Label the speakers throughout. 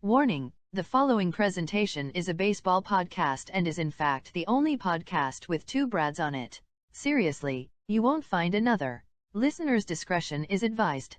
Speaker 1: Warning, the following presentation is a baseball podcast and is in fact the only podcast with two Brads on it. Seriously, you won't find another. Listener's discretion is advised.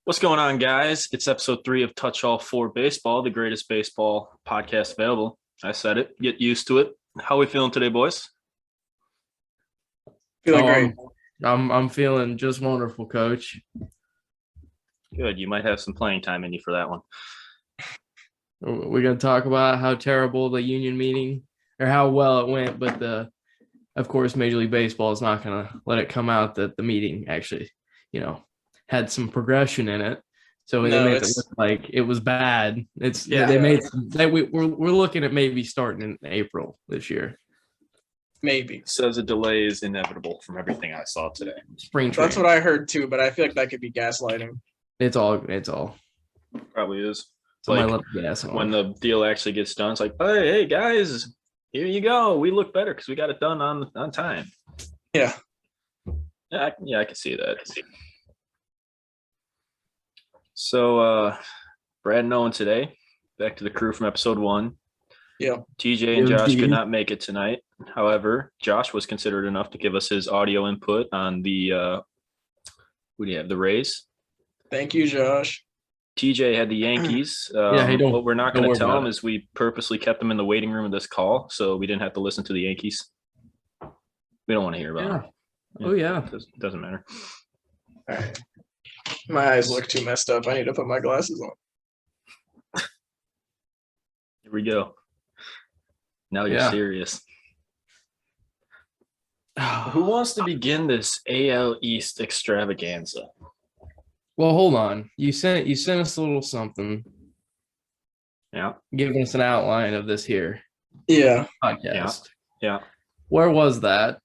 Speaker 2: What's going on, guys? It's episode 3 of TouchAllFour Baseball, the greatest baseball podcast available. I said it. Get used to it. How are we feeling today, boys?
Speaker 3: Feeling great.
Speaker 4: I'm feeling just wonderful, Coach.
Speaker 2: Good. You might have some playing time in you for that one.
Speaker 4: We're going to talk about how terrible the union meeting or how well it went, but of course, Major League Baseball is not going to let it come out that the meeting actually, had some progression in it. So they made it look like it was bad. We're looking at maybe starting in April this year.
Speaker 3: Maybe.
Speaker 2: Says a delay is inevitable from everything I saw today.
Speaker 4: Spring training.
Speaker 3: That's what I heard too, but I feel like that could be gaslighting.
Speaker 4: It's all.
Speaker 2: Probably is.
Speaker 4: Like
Speaker 2: when the deal actually gets done, it's like, hey guys, here you go. We look better because we got it done on time.
Speaker 3: Yeah.
Speaker 2: I can see that. So, Brad and Owen today, back to the crew from episode 1.
Speaker 3: Yeah.
Speaker 2: TJ and Josh could not make it tonight. However, Josh was considerate enough to give us his audio input on the, who do you have, the Rays?
Speaker 3: Thank you, Josh.
Speaker 2: TJ had the Yankees. What we're not going to tell him is we purposely kept them in the waiting room of this call, so we didn't have to listen to the Yankees. We don't want to hear about them.
Speaker 4: Oh, yeah.
Speaker 2: Doesn't matter.
Speaker 3: All right. My eyes look too messed up. I need to put my glasses on.
Speaker 2: Here we go. Now you're serious. Who wants to begin this AL East extravaganza?
Speaker 4: Well, hold on. You sent us a little something.
Speaker 2: Yeah.
Speaker 4: Giving us an outline of this here.
Speaker 3: Yeah.
Speaker 4: Podcast.
Speaker 2: Yeah.
Speaker 4: Where was that?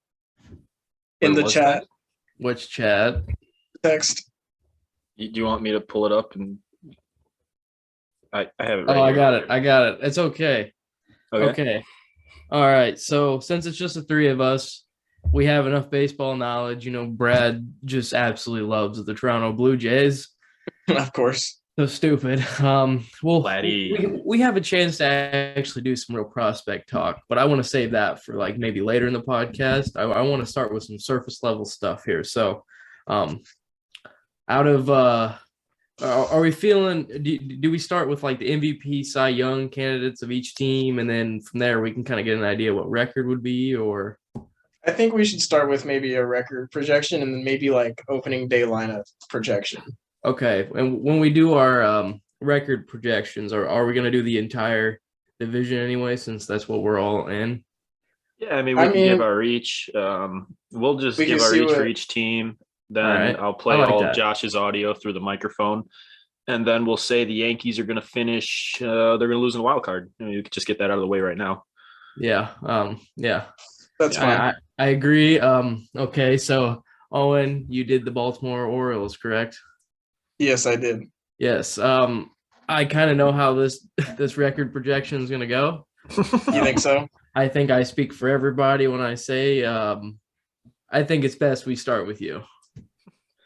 Speaker 3: In the chat.
Speaker 4: Which chat?
Speaker 3: Text.
Speaker 2: Do you want me to pull it up? And I have it right
Speaker 4: I
Speaker 2: here.
Speaker 4: I got it. It's okay. Okay. All right. So since it's just the three of us, we have enough baseball knowledge. Brad just absolutely loves the Toronto Blue Jays.
Speaker 3: Of course.
Speaker 4: So stupid. We have a chance to actually do some real prospect talk, but I want to save that for maybe later in the podcast. I want to start with some surface level stuff here. So, are we feeling? Do we start with the MVP, Cy Young candidates of each team, and then from there we can kind of get an idea what record would be? Or
Speaker 3: I think we should start with maybe a record projection, and then maybe opening day lineup projection.
Speaker 4: Okay, and when we do our record projections, are we going to do the entire division anyway? Since that's what we're all in.
Speaker 2: Yeah, we can give our each. We'll just give our each for each team. Then I'll play all of Josh's audio through the microphone, and then we'll say the Yankees are going to finish. They're going to lose in the wild card. You could just get that out of the way right now.
Speaker 4: Yeah.
Speaker 3: That's fine.
Speaker 4: I agree. Okay, so Owen, you did the Baltimore Orioles, correct?
Speaker 3: Yes, I did.
Speaker 4: Yes. I kind of know how this record projection is going to go.
Speaker 3: You think so?
Speaker 4: I think I speak for everybody when I say I think it's best we start with you.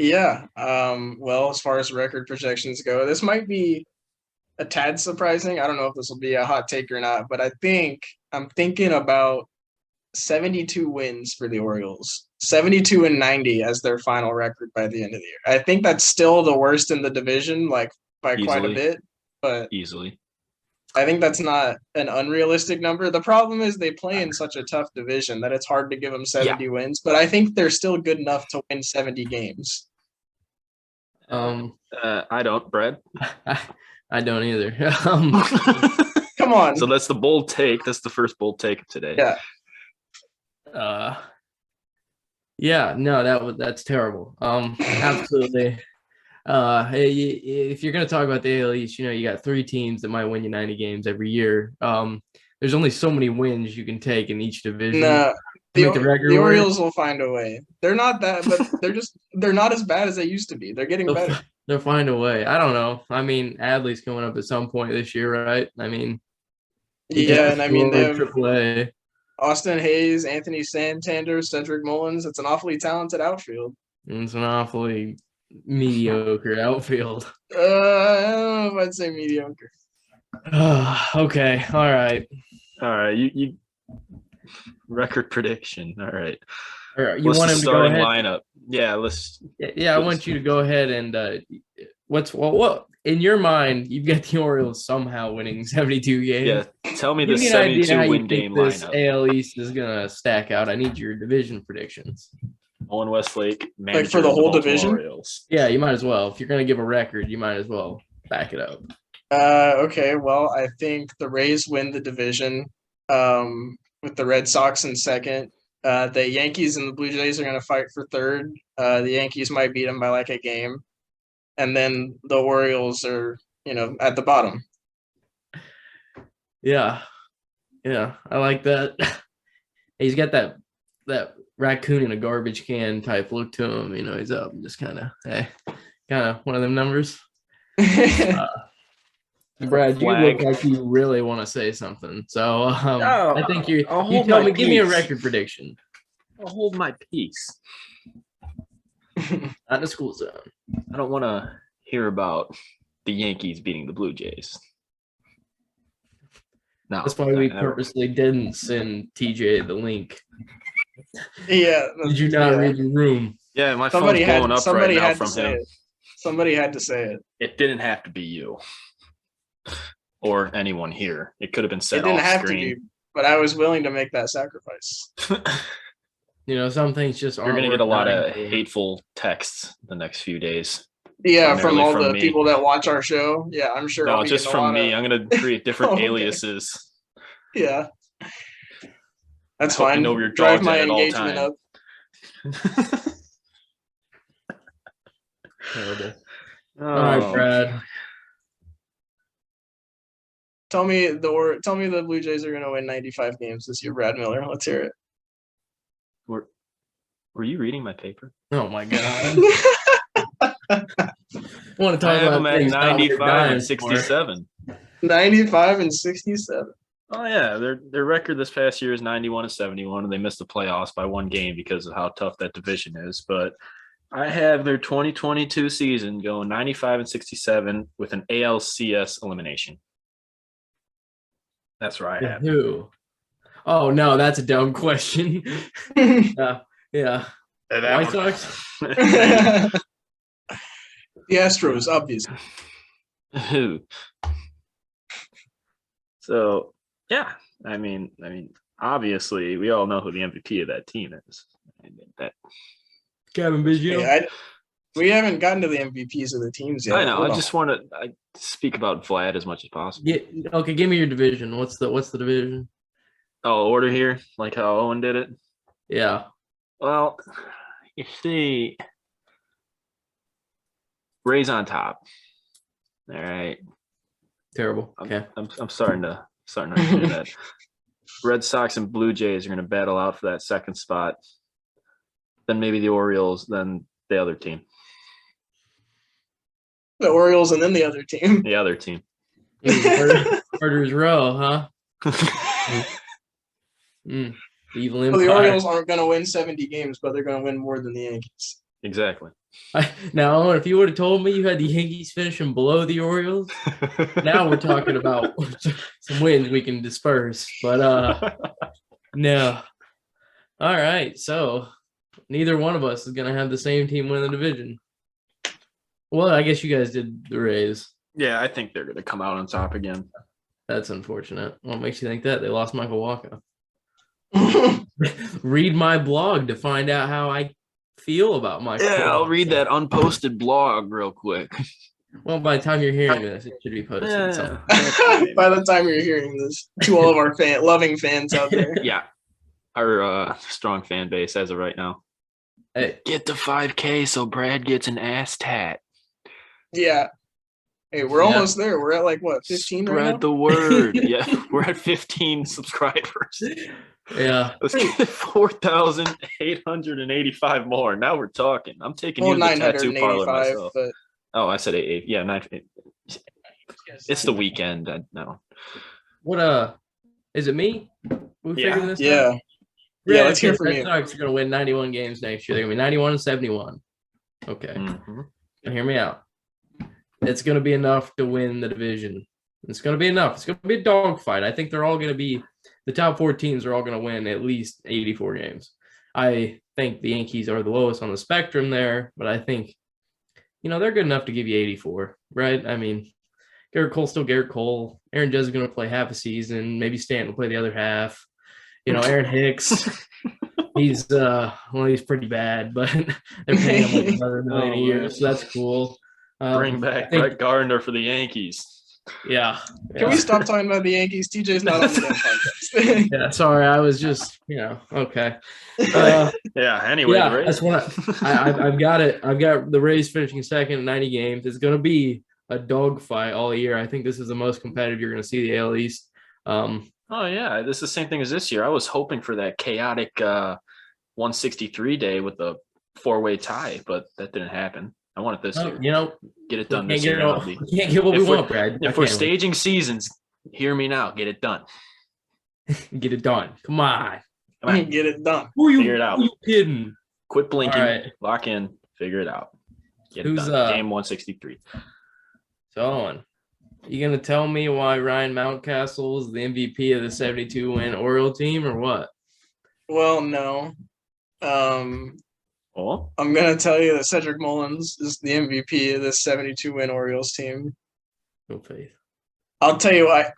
Speaker 3: Yeah. Well, as far as record projections go, this might be a tad surprising. I don't know if this will be a hot take or not, but I'm thinking about 72 wins for the Orioles, 72-90 as their final record by the end of the year. I think that's still the worst in the division, by quite a bit, but
Speaker 2: easily.
Speaker 3: I think that's not an unrealistic number. The problem is they play in such a tough division that it's hard to give them 70 wins, but I think they're still good enough to win 70 games.
Speaker 2: I don't, Brad.
Speaker 4: I don't either.
Speaker 3: Come on.
Speaker 2: So that's the bold take. That's the first bold take of today.
Speaker 3: Yeah.
Speaker 4: That's terrible. Absolutely. If you're going to talk about the AL East, you got 3 teams that might win you 90 games every year. There's only so many wins you can take in each division.
Speaker 3: The Orioles will find a way. They're not that, but they're not as bad as they used to be. They're getting better.
Speaker 4: They'll find a way. I don't know. I mean, Adley's coming up at some point this year, right? I mean,
Speaker 3: yeah, and I mean they have
Speaker 4: AAA.
Speaker 3: Austin Hayes, Anthony Santander, Cedric Mullins. It's an awfully talented outfield.
Speaker 4: It's an awfully mediocre outfield.
Speaker 3: I don't know if I'd say mediocre.
Speaker 4: Okay. All right.
Speaker 2: You record prediction. All right.
Speaker 4: You want him to go ahead?
Speaker 2: Lineup. Yeah.
Speaker 4: I want you to go ahead and what in your mind you've got the Orioles somehow winning 72 games.
Speaker 2: Yeah. Tell me the 72 win game lineup.
Speaker 4: AL East is gonna stack out. I need your division predictions.
Speaker 2: Owen Westlake,
Speaker 3: like for the whole division.
Speaker 2: Orioles.
Speaker 4: Yeah, you might as well. If you're gonna give a record, you might as well back it up.
Speaker 3: Okay. Well, I think the Rays win the division. With the Red Sox in second. The Yankees and the Blue Jays are going to fight for third. The Yankees might beat them by like a game. And then the Orioles are, at the bottom.
Speaker 4: Yeah. Yeah, I like that. He's got that raccoon in a garbage can type look to him. He's up and just kind of one of them numbers. Brad, you look like you really want to say something. So I think you tell me, give me a record prediction.
Speaker 2: I'll hold my peace.
Speaker 4: Not in the school zone.
Speaker 2: I don't want to hear about the Yankees beating the Blue Jays. No,
Speaker 4: that's why we purposely didn't send TJ the link.
Speaker 3: Yeah.
Speaker 4: Did you not read the room?
Speaker 2: Yeah, my phone's blowing up right now from him.
Speaker 3: Somebody had to say it.
Speaker 2: It didn't have to be you. Or anyone here. It could have been said off screen.
Speaker 3: It didn't have to be, but I was willing to make that sacrifice.
Speaker 4: Some things just aren't.
Speaker 2: You're going to get a lot of hateful texts the next few days.
Speaker 3: Yeah, from all the people that watch our show. Yeah, I'm sure.
Speaker 2: No, just from me. I'm going to create different aliases.
Speaker 3: Yeah. That's fine.
Speaker 2: Your
Speaker 3: drive my engagement up.
Speaker 4: Terrible. All right, Brad.
Speaker 3: Tell me the Blue Jays are going to win 95 games this year, Brad Miller. Let's hear it.
Speaker 2: Were you reading my paper?
Speaker 4: Oh my God. I want to talk about
Speaker 2: them at 95 and 67.
Speaker 3: 95 and 67.
Speaker 2: Oh yeah, their record this past year is 91 and 71, and they missed the playoffs by one game because of how tough that division is. But I have their 2022 season going 95 and 67 with an ALCS elimination. That's right.
Speaker 4: Who? Oh no, that's a dumb question. Yeah. White Sox.
Speaker 3: The Astros, obviously.
Speaker 2: Who? So yeah, I mean, obviously, we all know who the MVP of that team is.
Speaker 4: Kevin Biggio.
Speaker 3: Yeah, we haven't gotten to the MVPs of the teams yet.
Speaker 2: I know. I just want to speak about Vlad as much as possible.
Speaker 4: Yeah. Okay, give me your division. What's the division?
Speaker 2: Oh, order here, like how Owen did it.
Speaker 4: Yeah.
Speaker 2: Well, you see, Rays on top. All right.
Speaker 4: Terrible. Okay.
Speaker 2: I'm starting to understand that. Red Sox and Blue Jays are going to battle out for that second spot. Then maybe the Orioles, then the other team.
Speaker 3: The Orioles and then the other team.
Speaker 2: The other team.
Speaker 4: Murder's Row, huh? Evil Empire.
Speaker 3: Well, the Orioles aren't going to win 70 games, but they're going to win more than the Yankees.
Speaker 2: Exactly.
Speaker 4: Now, if you would have told me you had the Yankees finishing below the Orioles, now we're talking about some wins we can disperse. But no. All right. So neither one of us is going to have the same team win the division. Well, I guess you guys did the Rays.
Speaker 2: Yeah, I think they're going to come out on top again.
Speaker 4: That's unfortunate. What makes you think that? They lost Michael Walker. Read my blog to find out how I feel about Michael.
Speaker 2: Yeah, I'll read that unposted blog real quick.
Speaker 4: Well, by the time you're hearing this, it should be posted. Yeah.
Speaker 3: By the time you're hearing this, to all of our loving fans out there.
Speaker 2: Yeah, our strong fan base as of right now.
Speaker 4: Hey,
Speaker 2: get to 5K so Brad gets an ass tat.
Speaker 3: Yeah. Hey, we're almost there. We're at like what, 15
Speaker 2: Spread
Speaker 3: right now?
Speaker 2: the word. Yeah, we're at 15 subscribers.
Speaker 4: Yeah.
Speaker 2: Let's get 4,885 more. Now we're talking. I'm taking you to the tattoo parlor myself. But... Oh, I said 8. Yeah, 9. It's the weekend. No.
Speaker 4: What is it me? We figured this out?
Speaker 3: Yeah, let's hear from you.
Speaker 4: Red Sox are going to win 91 games next year. They're going to be 91 and 71. Okay.
Speaker 2: Mm-hmm.
Speaker 4: Now hear me out. It's going to be enough to win the division. It's going to be enough. It's going to be a dogfight. I think they're all going to be the top 4 teams are all going to win at least 84 games. I think the Yankees are the lowest on the spectrum there, but I think, they're good enough to give you 84, right? I mean, Garrett Cole's still Garrett Cole. Aaron Judge is going to play half a season. Maybe Stanton will play the other half. Aaron Hicks, he's pretty bad, but they're paying him like another $1 million a year, so that's cool.
Speaker 2: Bring back Brett Gardner for the Yankees.
Speaker 4: Yeah.
Speaker 3: Can we stop talking about the Yankees? TJ's not on the podcast.
Speaker 4: Yeah, sorry. I was just, okay.
Speaker 2: Anyway,
Speaker 4: yeah,
Speaker 2: the Rays.
Speaker 4: That's what I've got it. I've got the Rays finishing second in 90 games. It's going to be a dogfight all year. I think this is the most competitive you're going to see the AL East.
Speaker 2: Oh, yeah. This is the same thing as this year. I was hoping for that chaotic 163 day with the 4-way tie, but that didn't happen. I want it this year. Get it done this year.
Speaker 4: We can't get what we want, Brad.
Speaker 2: If we're staging seasons, hear me now. Get it done.
Speaker 4: Get it done. Come on.
Speaker 3: Get it done.
Speaker 2: Figure it out.
Speaker 4: Who you kidding?
Speaker 2: Quit blinking.
Speaker 4: Right.
Speaker 2: Lock in. Figure it out. Get it done. Game 163.
Speaker 3: So,
Speaker 4: you going to tell me why Ryan Mountcastle is the MVP of the 72-win Oriole team or what?
Speaker 3: Well, no. I'm going to tell you that Cedric Mullins is the MVP of this 72-win Orioles team.
Speaker 4: No faith.
Speaker 3: I'll tell you why.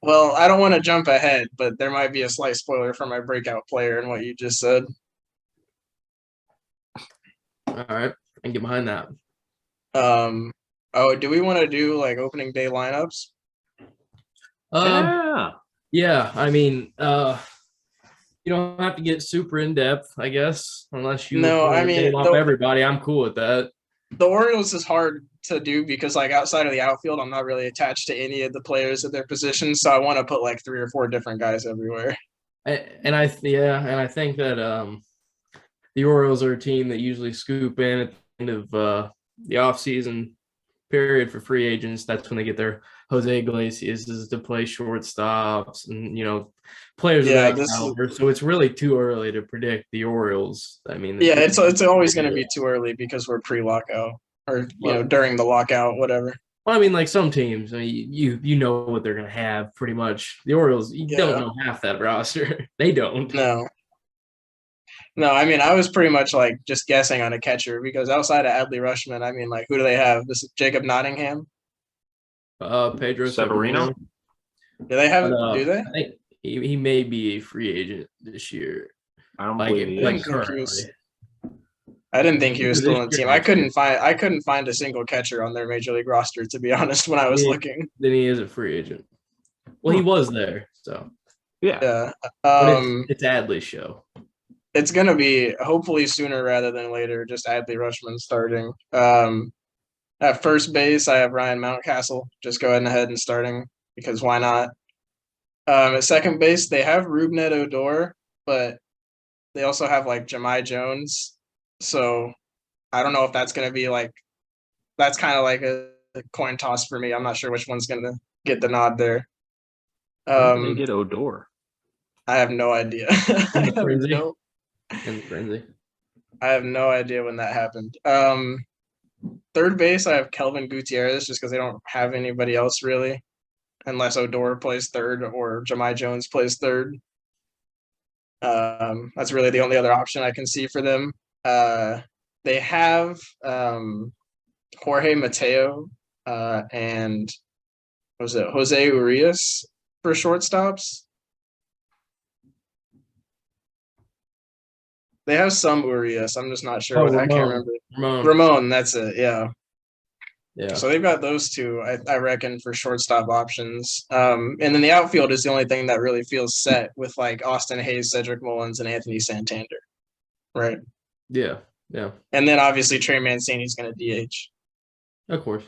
Speaker 3: Well, I don't want to jump ahead, but there might be a slight spoiler for my breakout player and what you just said.
Speaker 4: All right. I can get behind that.
Speaker 3: Do we want to do like opening day lineups?
Speaker 4: Yeah. I mean, you don't have to get super in depth, I guess, unless you name off everybody. I'm cool with that.
Speaker 3: The Orioles is hard to do because, like, outside of the outfield, I'm not really attached to any of the players at their positions, so I want to put like 3 or 4 different guys everywhere.
Speaker 4: And I think that the Orioles are a team that usually scoop in at the end of the offseason period for free agents. That's when they get their Jose Iglesias to play shortstops and, players of that caliber. So it's really too early to predict the Orioles. I mean,
Speaker 3: it's always going to be too early because we're pre-lockout or, during the lockout, whatever.
Speaker 4: Well, I mean, like some teams, you know what they're going to have pretty much. The Orioles, you don't know half that roster. They don't.
Speaker 3: No, I mean, I was pretty much like just guessing on a catcher because outside of Adley Rutschman, I mean, like, who do they have? This is Jacob Nottingham?
Speaker 4: Pedro Severino.
Speaker 3: Do they have? Do they?
Speaker 4: I think he may be a free agent this year.
Speaker 2: I don't believe he
Speaker 3: I didn't think he was still on the team. I couldn't find a single catcher on their major league roster, to be honest, when I was looking.
Speaker 4: Then he is a free agent. Well, he was there, so
Speaker 3: yeah.
Speaker 4: It's Adley's show.
Speaker 3: It's gonna be hopefully sooner rather than later. Just Adley Rutschman starting. At first base, I have Ryan Mountcastle. Just go ahead and starting because why not? At second base, they have Rougned Odor, but they also have like Jahmai Jones. So I don't know if that's gonna be like. That's kind of like a coin toss for me. I'm not sure which one's gonna get the nod there.
Speaker 2: When did they get Odor?
Speaker 3: I have no idea.
Speaker 4: In the frenzy.
Speaker 3: I have no idea when that happened. Third base, I have Kelvin Gutierrez just because they don't have anybody else really, unless Odor plays third or Jahmai Jones plays third. That's really the only other option I can see for them. They have Jorge Mateo and was it Jose Urias for shortstops? They have some Urias. I'm just not sure. I can't remember. Ramon, that's it. Yeah. So they've got those two, I reckon, for shortstop options. And then the outfield is the only thing that really feels set with like Austin Hayes, Cedric Mullins, and Anthony Santander. Right?
Speaker 4: Yeah.
Speaker 3: And then obviously Trey Mancini's going to DH.
Speaker 4: Of course.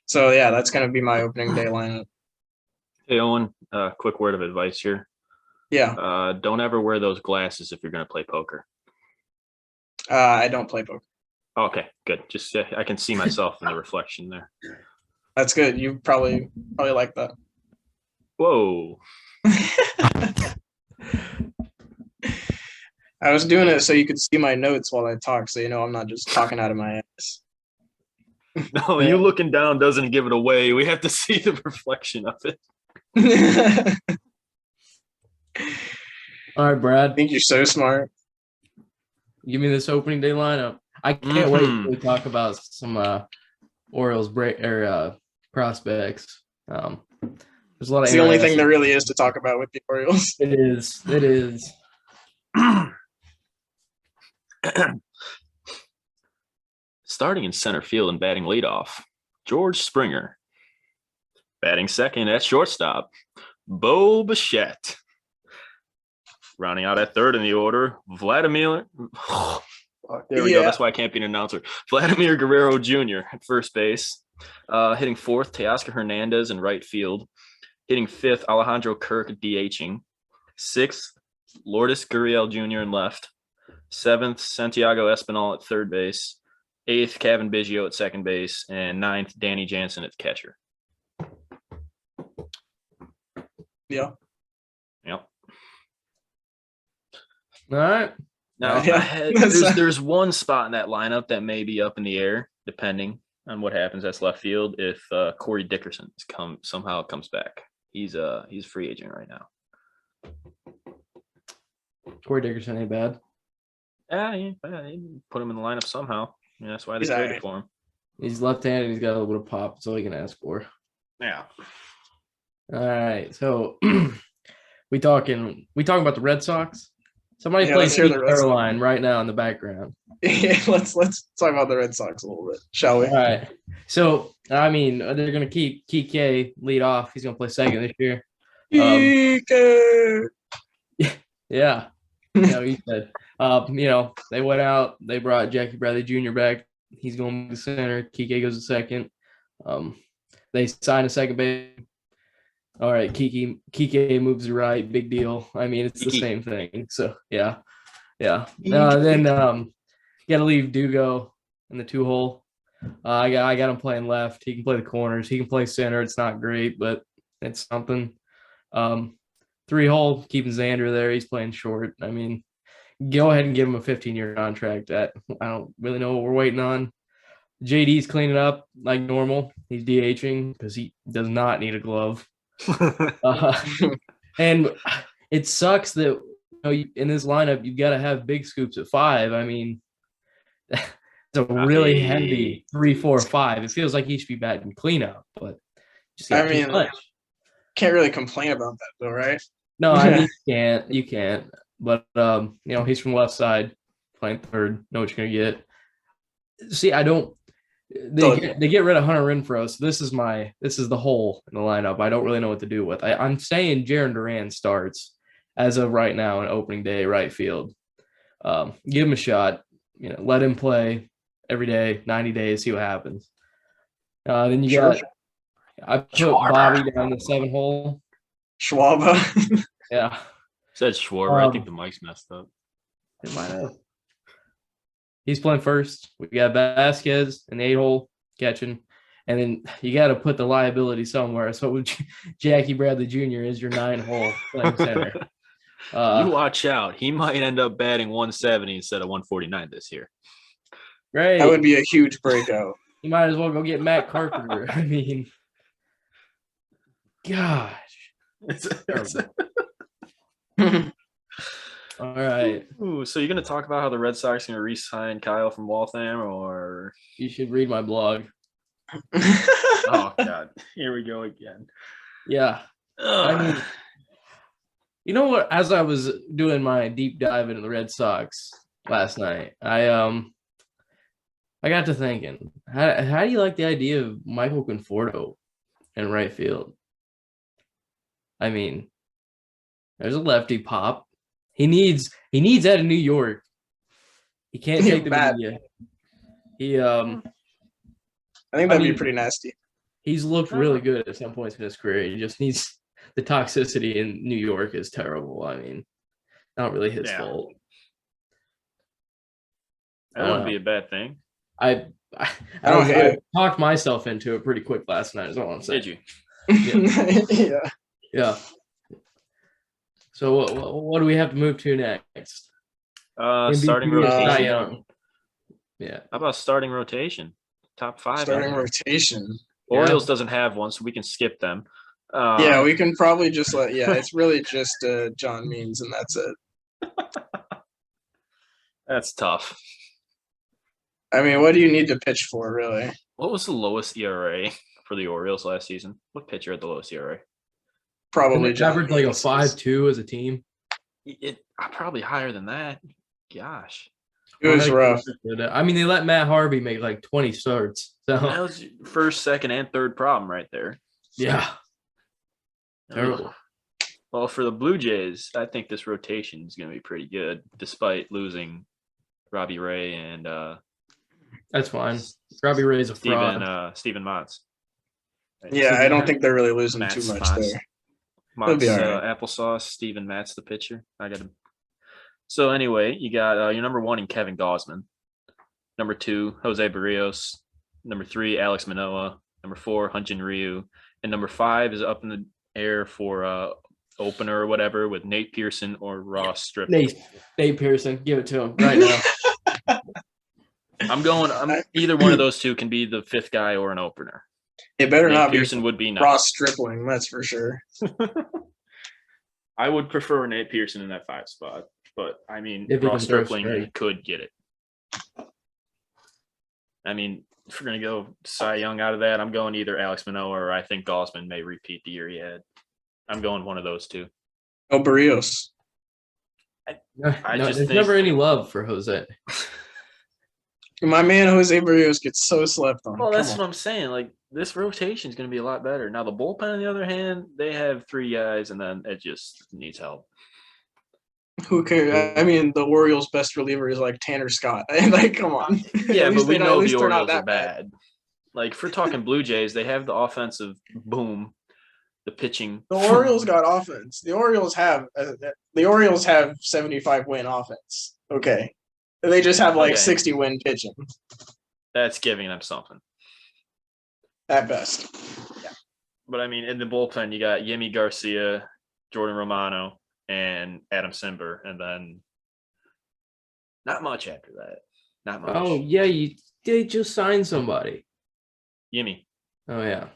Speaker 3: So yeah, that's gonna be my opening day lineup.
Speaker 2: Hey Owen, quick word of advice here.
Speaker 3: Yeah.
Speaker 2: Don't ever wear those glasses if you're gonna play poker.
Speaker 3: I don't play poker.
Speaker 2: Okay, good. Just I can see myself in the reflection there.
Speaker 3: That's good. You probably like that.
Speaker 2: Whoa.
Speaker 3: I was doing it so you could see my notes while I talk, so I'm not just talking out of my ass.
Speaker 2: No, you looking down doesn't give it away. We have to see the reflection of it.
Speaker 4: All right, Brad.
Speaker 3: I think you're so smart.
Speaker 4: Give me this opening day lineup. I can't wait to talk about some Orioles prospects. There's a lot of.
Speaker 3: It's the only thing there really is to talk about with the Orioles.
Speaker 4: It is.
Speaker 2: Starting in center field and batting leadoff, George Springer. Batting second at shortstop, Bo Bichette. Rounding out at third in the order, Vladimir. There we go. That's why I can't be an announcer. Vladimir Guerrero Jr. at first base. Hitting fourth, Teoscar Hernandez in right field. Hitting fifth, Alejandro Kirk DHing. Sixth, Lourdes Gurriel Jr. in left. Seventh, Santiago Espinal at third base. Eighth, Kevin Biggio at second base. And ninth, Danny Jansen at catcher.
Speaker 3: Yeah.
Speaker 2: Yep.
Speaker 4: All right.
Speaker 2: Now, there's one spot in that lineup that may be up in the air, depending on what happens at left field. If Corey Dickerson somehow comes back, he's a free agent right now.
Speaker 4: Corey Dickerson ain't bad.
Speaker 2: Yeah, he put him in the lineup somehow. Yeah, that's why they traded for him.
Speaker 4: He's left-handed. He's got a little bit of pop. That's all he can ask for.
Speaker 2: Yeah.
Speaker 4: All right. So we talking about the Red Sox. Somebody play Caroline right now in the background.
Speaker 3: Yeah, let's talk about the Red Sox a little bit, shall we?
Speaker 4: All right. So I mean, they're going to keep Mckay lead off. He's going to play second this year. Yeah. He said. They went out. They brought Jackie Bradley Jr. back. He's going to center. Mckay goes to second. They signed a second base. All right, Mckay moves to right. Big deal. I mean, it's the same thing. So yeah. Then got to leave Dugo in the 2-hole. I got him playing left. He can play the corners. He can play center. It's not great, but it's something. 3-hole, keeping Xander there. He's playing short. I mean, go ahead and give him a 15-year contract. I don't really know what we're waiting on. JD's cleaning up like normal. He's DHing because he does not need a glove. And it sucks that in this lineup you've got to have big scoops at 5. I mean, it's a really heavy 3, 4, 5. It feels like he should be batting cleanup, but just
Speaker 3: can't really complain about that though, right?
Speaker 4: No, I mean, you can't. But he's from left side, playing third. Know what you're gonna get. See, I don't. They get rid of Hunter Renfroe, so this is the hole in the lineup. I don't really know what to do with. I'm saying Jarren Duran starts as of right now in opening day right field. Give him a shot. Let him play every day, 90 days, see what happens. Then you got. I put Bobby down the 7-hole.
Speaker 3: Schwaba.
Speaker 4: Yeah.
Speaker 2: Said Schwarber. I think the mic's messed up.
Speaker 4: It might have. He's playing first. We got Vasquez in the 8-hole catching. And then you got to put the liability somewhere. So Jackie Bradley Jr. is your 9-hole playing center.
Speaker 2: You watch out. He might end up batting 170 instead of 149 this year.
Speaker 4: Right.
Speaker 3: That would be a huge breakout.
Speaker 4: You might as well go get Matt Carpenter. I mean, gosh. All right.
Speaker 2: Ooh, so you're going to talk about how the Red Sox are going to re-sign Kyle from Waltham, or
Speaker 4: you should read my blog.
Speaker 2: Oh God, here we go again.
Speaker 4: Yeah. I mean, you know what? As I was doing my deep dive into the Red Sox last night, I got to thinking, how do you like the idea of Michael Conforto in right field? I mean, there's a lefty pop. He needs that in New York. He can't take the media. I
Speaker 3: think that'd be pretty nasty.
Speaker 4: He's looked really good at some points in his career. He just needs the toxicity in New York is terrible. I mean, not really his fault.
Speaker 2: That wouldn't be a bad thing.
Speaker 4: I talked myself into it pretty quick last night, is all I'm saying.
Speaker 2: Did you?
Speaker 4: Yeah. So what do we have to move to next?
Speaker 2: Starting rotation.
Speaker 4: Yeah.
Speaker 2: How about starting rotation? Top 5.
Speaker 3: Starting rotation.
Speaker 2: Orioles doesn't have one, so we can skip them.
Speaker 3: We can probably just it's really just John Means, and that's it.
Speaker 2: That's tough.
Speaker 3: I mean, what do you need to pitch for, really?
Speaker 2: What was the lowest ERA for the Orioles last season? What pitcher had the lowest ERA?
Speaker 3: Probably
Speaker 4: average like a 5.2 as a team.
Speaker 2: Probably higher than that. Gosh.
Speaker 3: It was rough.
Speaker 4: I mean, they let Matt Harvey make like 20 starts. So
Speaker 2: that was first, second, and third problem right there.
Speaker 4: Yeah. Terrible.
Speaker 2: Well, for the Blue Jays, I think this rotation is going to be pretty good, despite losing Robbie Ray and
Speaker 4: that's fine. Robbie Ray's a fraud.
Speaker 2: Steven Matz.
Speaker 3: Yeah, I don't think they're really losing too much there.
Speaker 2: Matz, applesauce, Steven Matz, the pitcher. I got him. So anyway, you got your number 1 in Kevin Gausman. Number 2, Jose Barrios. Number 3, Alex Manoah. Number 4, Hyun-Jin Ryu. And number 5 is up in the air for opener or whatever with Nate Pearson or Ross Stripling.
Speaker 4: Nate Pearson, give it to him right now.
Speaker 2: Either one of those two can be the 5th guy or an opener.
Speaker 3: It better
Speaker 2: Nate
Speaker 3: not
Speaker 2: Pearson
Speaker 3: be
Speaker 2: would be nice.
Speaker 3: Ross Stripling, that's for sure.
Speaker 2: I would prefer Nate Pearson in that 5 spot, but I mean, Ross Stripling could get it. I mean, if we're going to go Cy Young out of that, I'm going either Alex Manoah or I think Gausman may repeat the year he had. I'm going one of those two.
Speaker 3: Oh, Barrios.
Speaker 4: There's never any love for Jose.
Speaker 3: My man Jose Barrios gets so slept on.
Speaker 2: Well, that's what I'm saying. Like, this rotation is going to be a lot better. Now, the bullpen, on the other hand, they have 3 guys, and then it just needs help.
Speaker 3: Who cares? I mean, the Orioles' best reliever is like Tanner Scott. Like, come on.
Speaker 2: Yeah, but we know the Orioles are bad. Like, if we're talking Blue Jays, they have the offensive boom, the pitching.
Speaker 3: The Orioles got offense. The Orioles have 75-win offense. Okay. They just have 60-win pitching.
Speaker 2: That's giving them something.
Speaker 3: At best.
Speaker 2: Yeah. But, I mean, in the bullpen, you got Yimi Garcia, Jordan Romano, and Adam Simber, and then not much after that. Not much.
Speaker 4: Oh, yeah, they just signed somebody.
Speaker 2: Yimi.
Speaker 4: Oh, yeah.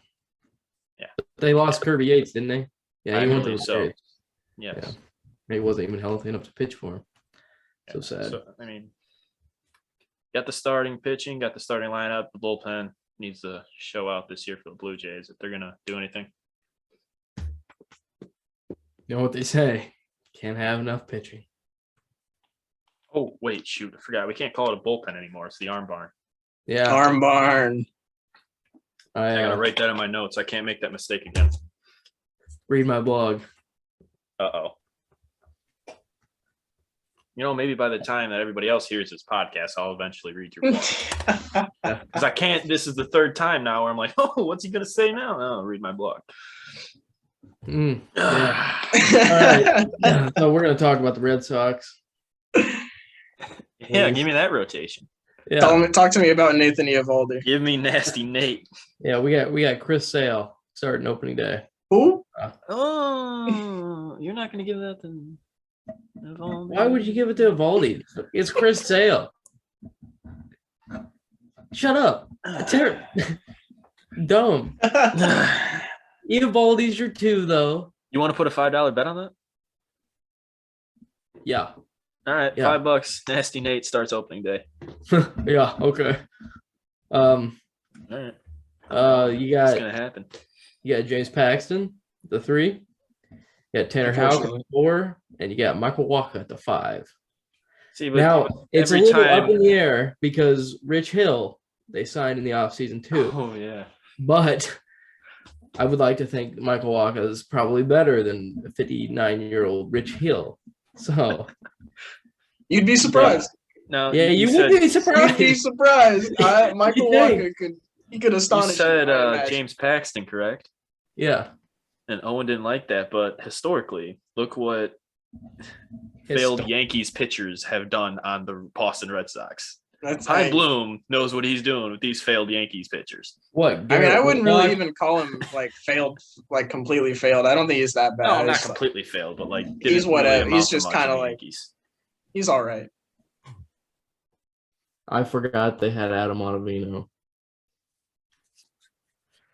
Speaker 2: Yeah.
Speaker 4: They lost Kirby Yates, didn't they? Yeah,
Speaker 2: he went to the States. Yes.
Speaker 4: Yeah. He wasn't even healthy enough to pitch for him. So sad.
Speaker 2: So, I mean, got the starting pitching, got the starting lineup. The bullpen needs to show out this year for the Blue Jays if they're going to do anything.
Speaker 4: You know what they say? Can't have enough pitching.
Speaker 2: Oh, wait, shoot. I forgot. We can't call it a bullpen anymore. It's the arm barn.
Speaker 4: Yeah.
Speaker 3: Arm barn.
Speaker 2: I got to write that in my notes. I can't make that mistake again.
Speaker 4: Read my blog.
Speaker 2: Uh-oh. You know, maybe by the time that everybody else hears this podcast, I'll eventually read your blog. Because I can't. This is the 3rd time now where I'm like, oh, what's he going to say now? No, read my blog.
Speaker 4: Yeah. All right. So we're going to talk about the Red Sox.
Speaker 2: Yeah, give me that rotation.
Speaker 4: Yeah.
Speaker 3: Talk to me about Nathan Eovaldi.
Speaker 2: Give me nasty Nate.
Speaker 4: Yeah, we got Chris Sale starting opening day.
Speaker 3: Who?
Speaker 2: You're not going to give that to Eovaldi?
Speaker 4: Why would you give it to Eovaldi? It's Chris Sale. Shut up. Dumb. Eovaldi's your 2, though.
Speaker 2: You want to put a $5 bet on that?
Speaker 4: Yeah.
Speaker 2: All right, yeah. $5. Nasty Nate starts opening day.
Speaker 4: Yeah. Okay.
Speaker 2: All right.
Speaker 4: You got.
Speaker 2: What's gonna happen?
Speaker 4: You got James Paxton, the 3. You got Tanner Houck at the 4, and you got Michael Walker at the 5.
Speaker 2: See, but
Speaker 4: now it's a little up in the air because Rich Hill they signed in the offseason too.
Speaker 2: Oh yeah.
Speaker 4: But I would like to think Michael Walker is probably better than a 59-year-old Rich Hill. So
Speaker 3: you'd be surprised.
Speaker 2: No,
Speaker 4: yeah, you would be surprised.
Speaker 3: You'd be surprised. Michael Walker He could astonish.
Speaker 2: You said James Paxton, correct?
Speaker 4: Yeah.
Speaker 2: And Owen didn't like that, but historically, look what failed Yankees pitchers have done on the Boston Red Sox. Ty Bloom knows what he's doing with these failed Yankees pitchers.
Speaker 4: What?
Speaker 3: I mean, I wouldn't really even call him like failed, like completely failed. I don't think he's that bad.
Speaker 2: No, not completely failed, but like
Speaker 3: he's whatever. He's just kind of like he's all right.
Speaker 4: I forgot they had Adam Ottavino.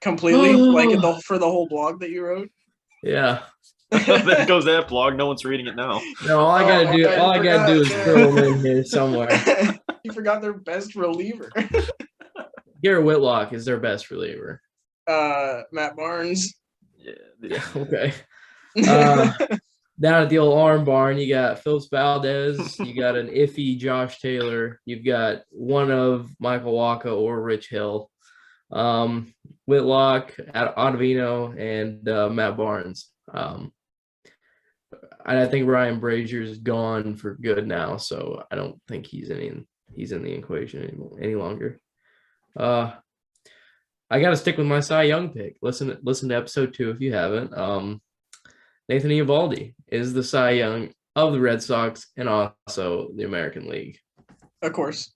Speaker 3: Completely, like for the whole blog that you wrote.
Speaker 4: Yeah.
Speaker 2: There goes that blog. No one's reading it now.
Speaker 4: No, all I gotta do is throw them in here somewhere.
Speaker 3: You forgot their best reliever.
Speaker 4: Garrett Whitlock is their best reliever.
Speaker 3: Matt Barnes.
Speaker 2: Yeah.
Speaker 4: Okay. Down at the old Arm Barn, you got Phillips Valdez. You got an iffy Josh Taylor. You've got one of Michael Wacha or Rich Hill. Whitlock, Ottavino, and Matt Barnes. I think Ryan Brazier's gone for good now, so I don't think he's in the equation any longer. I got to stick with my Cy Young pick. Listen to episode 2 if you haven't. Nathan Eovaldi is the Cy Young of the Red Sox and also the American League.
Speaker 3: Of course.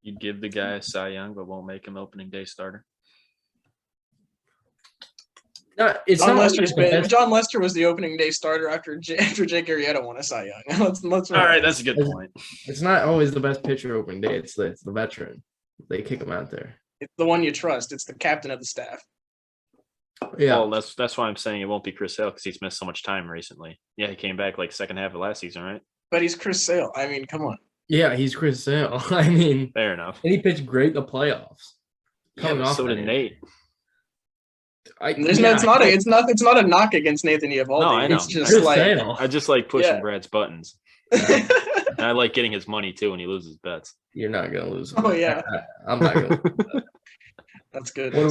Speaker 2: You'd give the guy a Cy Young, but won't make him opening day starter.
Speaker 3: John Lester was the opening day starter after Jake Arrieta won a Cy Young. All
Speaker 2: right, that's a good point.
Speaker 4: It's not always the best pitcher opening day. It's the veteran. They kick him out there.
Speaker 3: It's the one you trust. It's the captain of the staff.
Speaker 2: Yeah, well, that's why I'm saying it won't be Chris Sale because he's missed so much time recently. Yeah, he came back like second half of last season, right?
Speaker 3: But he's Chris Sale. I mean, come on.
Speaker 4: Yeah, he's Chris Sale. I mean,
Speaker 2: fair enough.
Speaker 4: And he pitched great in the playoffs.
Speaker 2: So did Nate.
Speaker 3: It's not a knock against Nathan Eovaldi.
Speaker 2: No, I know.
Speaker 3: It's just
Speaker 2: I just like pushing Brad's buttons. And I like getting his money too when he loses bets.
Speaker 4: You're not gonna lose.
Speaker 3: Oh yeah,
Speaker 4: I'm not gonna lose that.
Speaker 3: That's good.
Speaker 4: What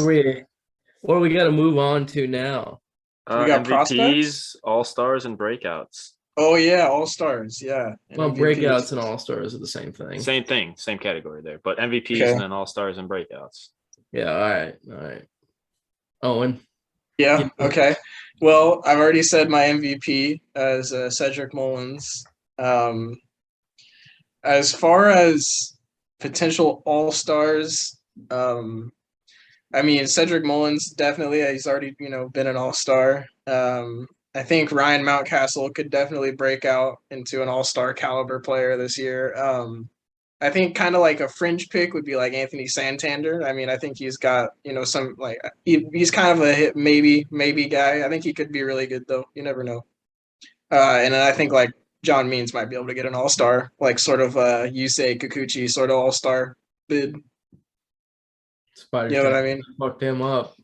Speaker 4: do we got to move on to now?
Speaker 3: We got
Speaker 2: MVPs,
Speaker 3: prospects?
Speaker 2: All-Stars, and Breakouts.
Speaker 3: Oh yeah, All-Stars, yeah.
Speaker 4: Well, MVPs. Breakouts and All-Stars are the same thing.
Speaker 2: Same thing, same category there. But MVPs and then All-Stars and Breakouts.
Speaker 4: Yeah, all right. Owen.
Speaker 3: Yeah, okay. Well, I've already said my MVP as Cedric Mullins. As far as potential All-Stars, I mean, Cedric Mullins, definitely, he's already, been an All-Star. I think Ryan Mountcastle could definitely break out into an All-Star caliber player this year. I think kind of like a fringe pick would be like Anthony Santander. I mean, I think he's got, some like he's kind of a hit maybe guy. I think he could be really good though. You never know. And then I think like John Means might be able to get an All-Star, like sort of Yusei Kikuchi sort of All-Star bid.
Speaker 4: Spider,
Speaker 3: you know what I mean?
Speaker 4: Fucked him up.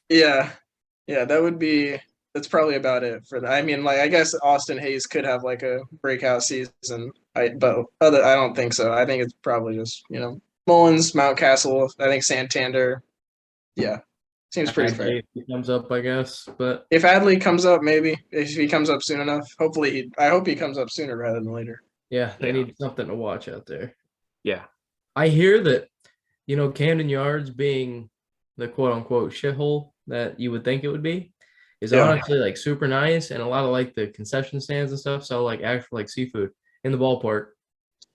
Speaker 3: Yeah, that's probably about it for that. I mean, like I guess Austin Hayes could have like a breakout season. I don't think so. I think it's probably just Mullins, Mountcastle. I think Santander. Yeah, seems pretty fair.
Speaker 4: If he comes up, I guess. But
Speaker 3: if Adley comes up, maybe if he comes up soon enough. Hopefully, I hope he comes up sooner rather than later.
Speaker 4: Yeah, they need something to watch out there.
Speaker 2: Yeah,
Speaker 4: I hear that Camden Yards being the quote unquote shithole that you would think it would be is honestly like super nice, and a lot of like the concession stands and stuff. So like actual like seafood in the ballpark.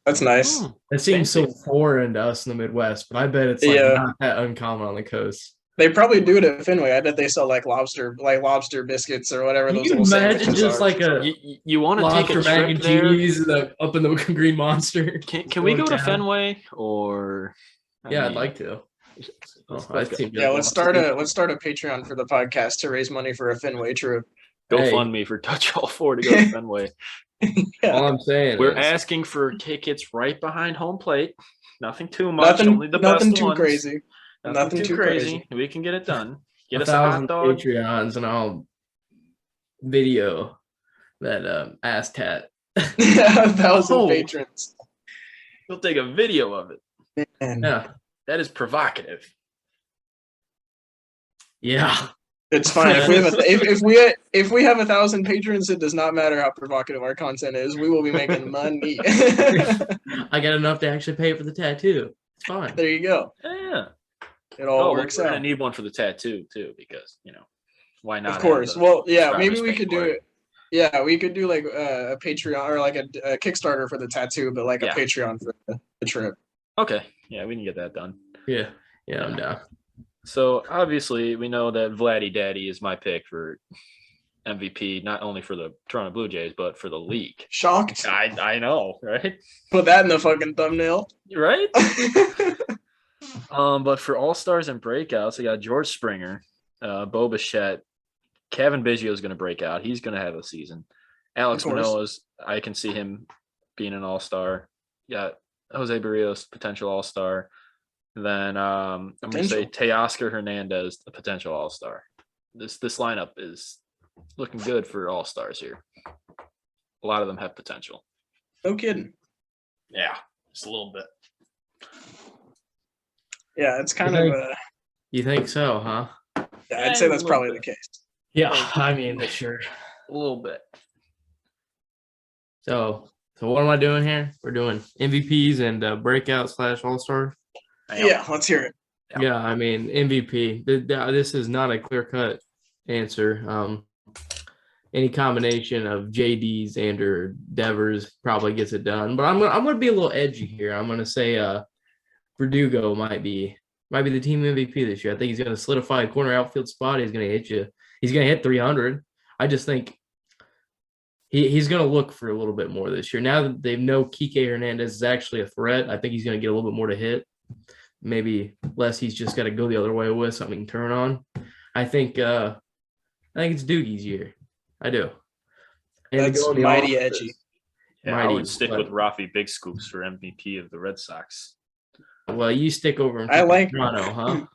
Speaker 3: That's nice.
Speaker 4: It seems so foreign to us in the Midwest, but I bet it's not that uncommon on the coast.
Speaker 3: They probably do it at Fenway. I bet they sell like lobster biscuits or whatever.
Speaker 4: Can you imagine just like a
Speaker 2: you want to take a trip mac and cheese
Speaker 4: up in the Green Monster?
Speaker 2: Can we go to Fenway or?
Speaker 4: I'd like to.
Speaker 3: Let's start a Patreon for the podcast to raise money for a Fenway trip.
Speaker 2: Go fund me for TouchAllFour to go to Fenway.
Speaker 4: All I'm saying
Speaker 2: we're asking for tickets right behind home plate. Nothing too much. Only the best
Speaker 3: nothing too
Speaker 2: ones.
Speaker 3: Crazy.
Speaker 2: Nothing too crazy. We can get it done. Get us a hot dog.
Speaker 4: Patreons and I'll video that ass tat.
Speaker 3: 1,000 patrons.
Speaker 2: We'll take a video of it.
Speaker 3: Man.
Speaker 4: Yeah.
Speaker 2: That is provocative.
Speaker 4: Yeah.
Speaker 3: It's fine. If we have 1,000 patrons, it does not matter how provocative our content is. We will be making money.
Speaker 4: I got enough to actually pay for the tattoo. It's fine.
Speaker 3: There you go.
Speaker 2: Yeah.
Speaker 3: it all works out.
Speaker 2: We're gonna need one for the tattoo too, because why not?
Speaker 3: Of course. Well, yeah, maybe we could do it. Yeah, we could do like a Patreon or like a Kickstarter for the tattoo, but like a Patreon for the trip.
Speaker 2: Okay. Yeah, we can get that done.
Speaker 4: Yeah, I'm down.
Speaker 2: So obviously we know that Vladdy Daddy is my pick for MVP, not only for the Toronto Blue Jays, but for the league.
Speaker 3: Shocked?
Speaker 2: I know, right?
Speaker 3: Put that in the fucking thumbnail.
Speaker 2: Right? But for All Stars and Breakouts, I got George Springer, Bo Bichette, Kevin Biggio is going to break out. He's going to have a season. Alex Manoah's, I can see him being an all-star. Yeah, Jose Barrios, potential all-star. Then I'm going to say Teoscar Hernandez, a potential all-star. This lineup is looking good for all-stars here. A lot of them have potential.
Speaker 3: No kidding.
Speaker 2: Yeah, just a little bit.
Speaker 3: Yeah, it's kind of
Speaker 4: You think so, huh?
Speaker 3: Yeah, I'd say that's probably the case.
Speaker 4: Yeah, I mean, sure.
Speaker 2: A little bit.
Speaker 4: So what am I doing here? We're doing MVPs and breakout / all-star.
Speaker 3: Yeah, let's hear it.
Speaker 4: Yeah, I mean, MVP. This is not a clear-cut answer. Any combination of JD's and or Devers probably gets it done. But I'm gonna be a little edgy here. I'm gonna say Verdugo might be the team MVP this year. I think he's gonna solidify a corner outfield spot. He's gonna hit you. He's going to hit 300. I just think he's going to look for a little bit more this year. Now that they know Kike Hernandez is actually a threat, I think he's going to get a little bit more to hit. Maybe less he's just got to go the other way with something to turn on. I think it's Doogie's year. I do.
Speaker 3: And that's mighty edgy.
Speaker 2: Yeah, I would stick with Rafi Big Scoops for MVP of the Red Sox.
Speaker 4: Well, you stick over in Toronto, huh?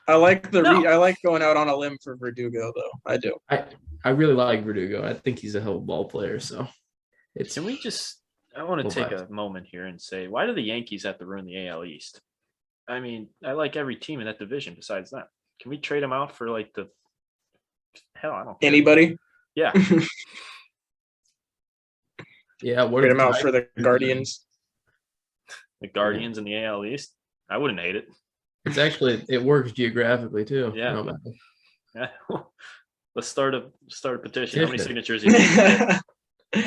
Speaker 3: I like I like going out on a limb for Verdugo, though. I do.
Speaker 4: I really like Verdugo. I think he's a hell of a ball player. So,
Speaker 2: can we just? I want to take a moment here and say, why do the Yankees have to ruin the AL East? I mean, I like every team in that division besides them. Can we trade them out for like the? Hell, I don't.
Speaker 3: Anybody?
Speaker 2: Yeah.
Speaker 4: Yeah.
Speaker 3: Trade them out for the Guardians.
Speaker 2: The Guardians in the AL East. I wouldn't hate it.
Speaker 4: It's actually it works geographically too.
Speaker 2: Yeah. Yeah. Let's start a petition. How many signatures you need? I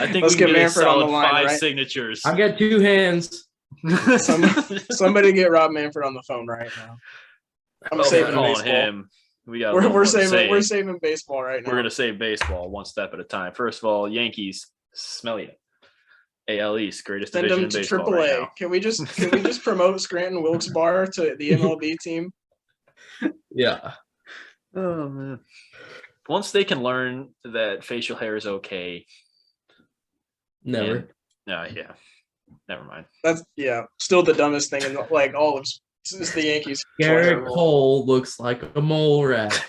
Speaker 2: think
Speaker 3: let's
Speaker 2: we can get
Speaker 3: Manfred on the line,
Speaker 2: 5
Speaker 3: right?
Speaker 2: signatures.
Speaker 4: I got 2 hands.
Speaker 3: Somebody get Rob Manfred on the phone right now. I'm saving baseball.
Speaker 2: Him.
Speaker 3: We're saving baseball right now.
Speaker 2: We're gonna save baseball one step at a time. First of all, Yankees, smell you. AL East, greatest division in baseball right now.
Speaker 3: Can we just promote Scranton Wilkes-Barre to the MLB team?
Speaker 4: Yeah.
Speaker 2: Oh man. Once they can learn that facial hair is okay.
Speaker 4: Never.
Speaker 2: Yeah. Never mind.
Speaker 3: That's still the dumbest thing in like all of the Yankees.
Speaker 4: Garrett Cole looks like a mole rat.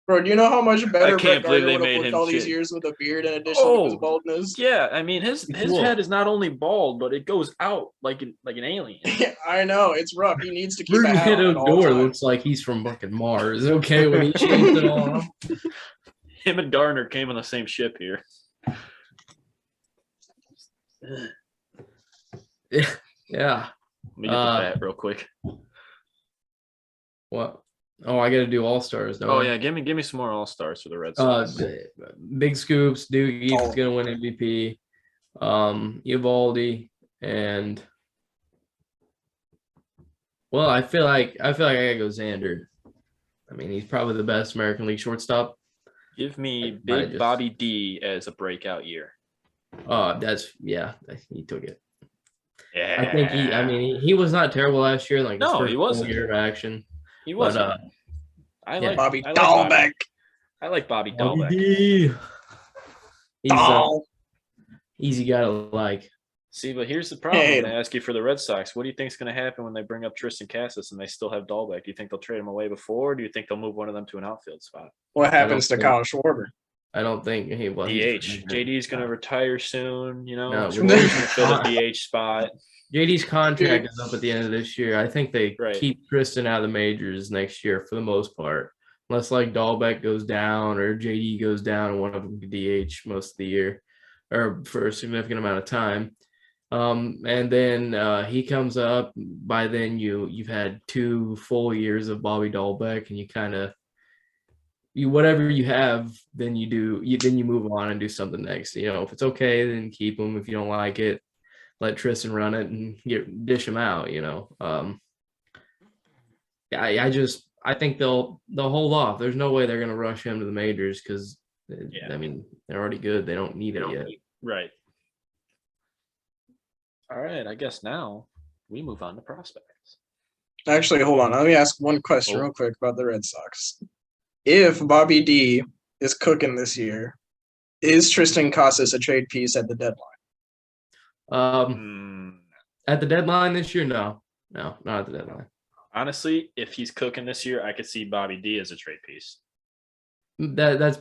Speaker 3: Bro, do you know how much better
Speaker 2: I can't believe they
Speaker 3: would have
Speaker 2: made
Speaker 3: looked
Speaker 2: him
Speaker 3: all these years with a beard in addition to his baldness?
Speaker 2: Yeah, I mean his head is not only bald, but it goes out like an alien.
Speaker 3: Yeah, I know, it's rough. He needs to keep
Speaker 4: a hat on. Door looks like he's from fucking Mars. Okay, when he changed it all.
Speaker 2: Him and Garner came on the same ship here.
Speaker 4: Yeah.
Speaker 2: Let me get the bat real quick.
Speaker 4: What? Oh, I got to do all-stars.
Speaker 2: Oh, yeah. Give me some more all-stars for the Red Sox.
Speaker 4: Big Scoops, Doogie is going to win MVP. Eovaldi, and well, I feel like I got to go Xander. I mean, he's probably the best American League shortstop.
Speaker 2: Give me Big Bobby D as a breakout year.
Speaker 4: He took it.
Speaker 2: Yeah.
Speaker 4: I think he was not terrible last year. Like
Speaker 2: no, he wasn't.
Speaker 4: Year of action.
Speaker 2: He wasn't.
Speaker 3: I like Bobby Dahlbeck.
Speaker 2: I like Bobby Dahlbeck.
Speaker 4: He's easy guy to like.
Speaker 2: See, but here's the problem. I'm going to ask you for the Red Sox. What do you think is going to happen when they bring up Tristan Cassis and they still have Dahlbeck? Do you think they'll trade him away before, or do you think they'll move one of them to an outfield spot?
Speaker 3: What happens to Kyle Schwarber?
Speaker 4: I don't think he will.
Speaker 2: DH. JD's going to retire soon. You know, Schwarber's going to fill the DH spot.
Speaker 4: JD's contract is up at the end of this year. I think they keep Tristan out of the majors next year for the most part, unless like Dahlbeck goes down or JD goes down and one of them can DH most of the year or for a significant amount of time. And then he comes up. By then you've had 2 full years of Bobby Dahlbeck, and you kind of whatever you have, then you move on and do something next. If it's okay, then keep him. If you don't like it, let Tristan run it and dish him out. I think they'll hold off. There's no way they're going to rush him to the majors because I mean they're already good. They don't need it yet.
Speaker 2: Right. All right. I guess now we move on to prospects.
Speaker 3: Actually, hold on. Let me ask one question real quick about the Red Sox. If Bobby D is cooking this year, is Tristan Casas a trade piece at the deadline?
Speaker 4: At the deadline this year, no, not at the deadline.
Speaker 2: Honestly, if he's cooking this year, I could see Bobby D as a trade piece.
Speaker 4: That's.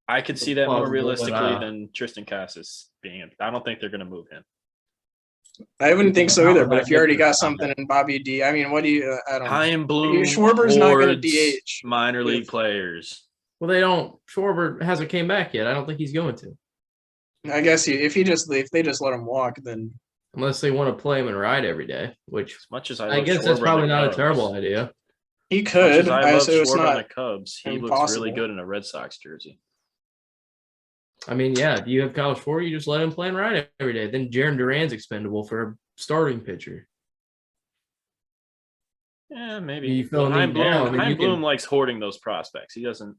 Speaker 2: I could see that more realistically than Tristan Casas being. I don't think they're going to move him.
Speaker 3: I wouldn't think so either. But if you already got something in Bobby D, I mean, what do you? I don't know.
Speaker 2: Chaim Bloom.
Speaker 3: Schwarber's not going to DH
Speaker 2: minor league players.
Speaker 4: Well, they don't. Schwarber hasn't came back yet. I don't think he's going to.
Speaker 3: I guess if they just let him walk, then
Speaker 4: unless they want to play him and ride every day, which
Speaker 2: as much as
Speaker 4: I guess that's probably not a terrible idea.
Speaker 3: He could.
Speaker 2: I love Schwarber on the Cubs. He looks really good in a Red Sox jersey.
Speaker 4: I mean, yeah, if you have Kyle Schwarber, you just let him play and ride every day. Then Jarren Duran's expendable for a starting pitcher.
Speaker 2: Yeah, maybe. Chaim Bloom likes hoarding those prospects. He doesn't.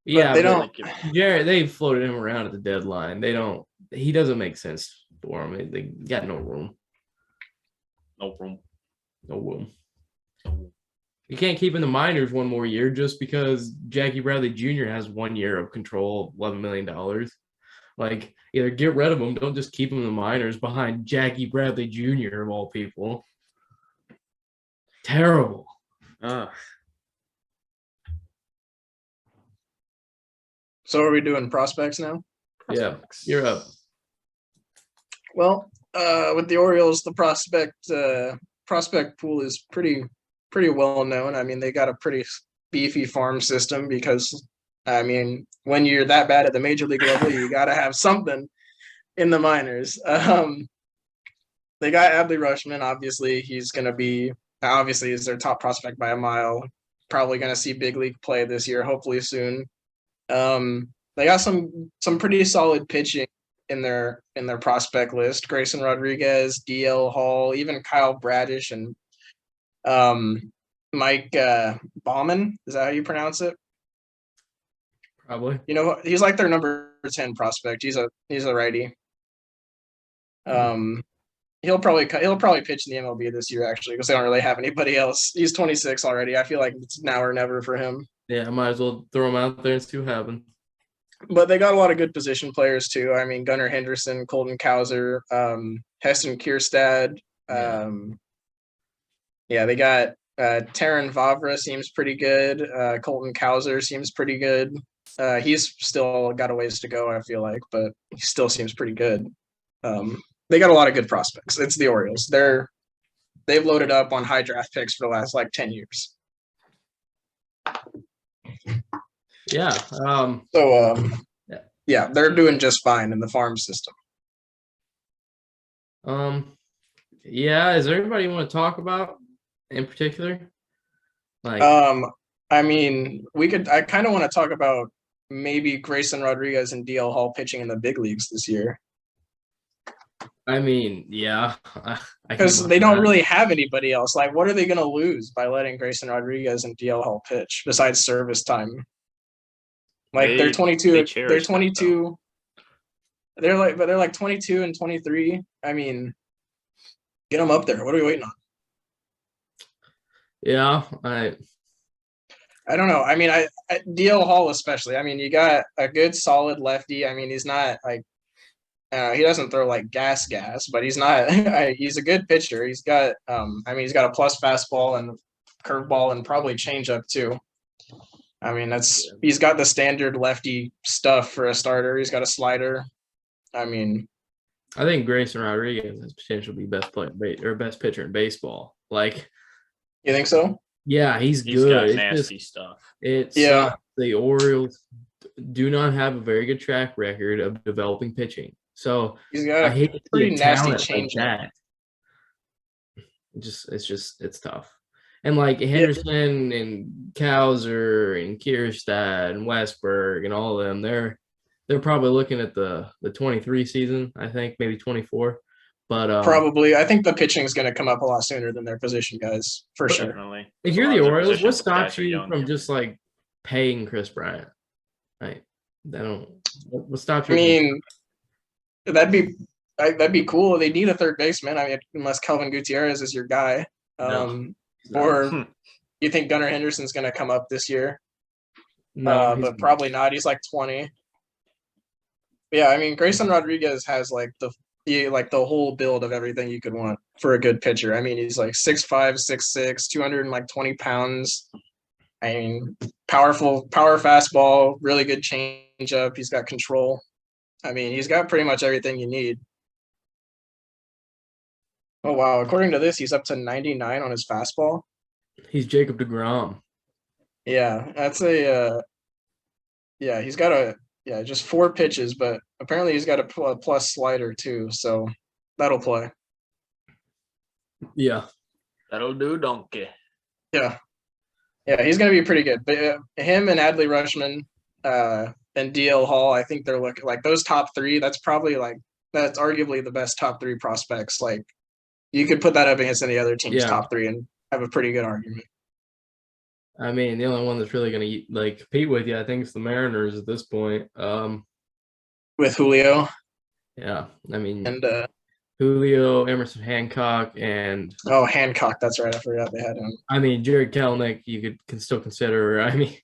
Speaker 4: Yeah, they don't. Jared, they floated him around at the deadline. They don't. He doesn't make sense for him. They got no room.
Speaker 2: No room.
Speaker 4: No room. You can't keep in the minors one more year just because Jackie Bradley Jr. has 1 year of control, $11 million. Like, either get rid of him, don't just keep him in the minors behind Jackie Bradley Jr. of all people. Terrible.
Speaker 3: So are we doing prospects now?
Speaker 4: Prospects. Yeah, you're up.
Speaker 3: Well, with the Orioles, the prospect pool is pretty well known. I mean, they got a pretty beefy farm system because, I mean, when you're that bad at the major league level, you got to have something in the minors. They got Adley Rutschman. Obviously, he's their top prospect by a mile. Probably going to see big league play this year, hopefully soon. They got some pretty solid pitching in their prospect list. Grayson Rodriguez, DL Hall, even Kyle Bradish and Mike Baumann. Is that how you pronounce it?
Speaker 4: Probably.
Speaker 3: He's like their number 10 prospect. He's a righty. He'll probably pitch in the MLB this year actually because they don't really have anybody else. He's 26 already. I feel like it's now or never for him.
Speaker 4: Yeah, I might as well throw him out there and see what happens.
Speaker 3: But they got a lot of good position players too. I mean, Gunnar Henderson, Colton Cowser, Heston Kierstad. They got Taron Vavra seems pretty good. Colton Cowser seems pretty good. He's still got a ways to go, I feel like, but he still seems pretty good. They got a lot of good prospects. It's the Orioles. They've loaded up on high draft picks for the last 10 years.
Speaker 4: Yeah.
Speaker 3: They're doing just fine in the farm system.
Speaker 4: Is there anybody you want to talk about in particular?
Speaker 3: I mean, I kind of want to talk about maybe Grayson Rodriguez and DL Hall pitching in the big leagues this year.
Speaker 4: I mean, yeah.
Speaker 3: Because they don't really have anybody else. Like, what are they going to lose by letting Grayson Rodriguez and DL Hall pitch besides service time? Like, they're 22. They're 22. They're like 22 and 23. I mean, get them up there. What are we waiting on?
Speaker 4: Yeah,
Speaker 3: I don't know. I mean, I DL Hall especially. I mean, you got a good solid lefty. I mean, he's not like he doesn't throw like gas, but he's not. He's a good pitcher. He's got he's got a plus fastball and curveball and probably changeup too. I mean, he's got the standard lefty stuff for a starter. He's got a slider. I mean,
Speaker 4: I think Grayson Rodriguez has potential to be best pitcher in baseball. Like,
Speaker 3: you think so?
Speaker 4: Yeah, he's good.
Speaker 2: Got nasty stuff.
Speaker 4: The Orioles do not have a very good track record of developing pitching. So
Speaker 3: he's got
Speaker 4: I hate
Speaker 3: a pretty nasty change
Speaker 4: like that. It's tough. And like Henderson and Cowser and Kierstad and Westberg and all of them, they're probably looking at the 23 season, I think, maybe 24. But
Speaker 3: probably, I think the pitching is going to come up a lot sooner than their position guys, for sure.
Speaker 2: Definitely.
Speaker 4: If you're the Orioles, what stops you from just like paying Chris Bryant? Right? What stops you?
Speaker 3: I mean, that'd be cool. They need a third baseman. I mean, unless Kelvin Gutierrez is your guy. Or you think Gunnar Henderson's going to come up this year?
Speaker 4: No,
Speaker 3: but probably not. He's like 20. Yeah, I mean, Grayson Rodriguez has like the whole build of everything you could want for a good pitcher. I mean, he's like 6'5", 6'6", 220 pounds. I mean, power fastball, really good changeup. He's got control. I mean, he's got pretty much everything you need. Oh, wow. According to this, he's up to 99 on his fastball.
Speaker 4: He's Jacob Degrom.
Speaker 3: Yeah, that's he's got just 4 pitches, but apparently he's got a plus slider too, so that'll play.
Speaker 4: Yeah.
Speaker 2: That'll do, donkey.
Speaker 3: Yeah. Yeah, he's going to be pretty good. But him and Adley Rutschman and DL Hall, I think they're looking like those top 3. That's arguably the best top 3 prospects. Like, you could put that up against any other team's top 3 and have a pretty good argument.
Speaker 4: I mean, the only one that's really going to like compete with you, I think, is the Mariners at this point.
Speaker 3: With Julio.
Speaker 4: Yeah, I mean,
Speaker 3: and
Speaker 4: Julio, Emerson Hancock, and
Speaker 3: Hancock. That's right. I forgot they had him.
Speaker 4: I mean, Jared Kelenic, you can still consider. I mean,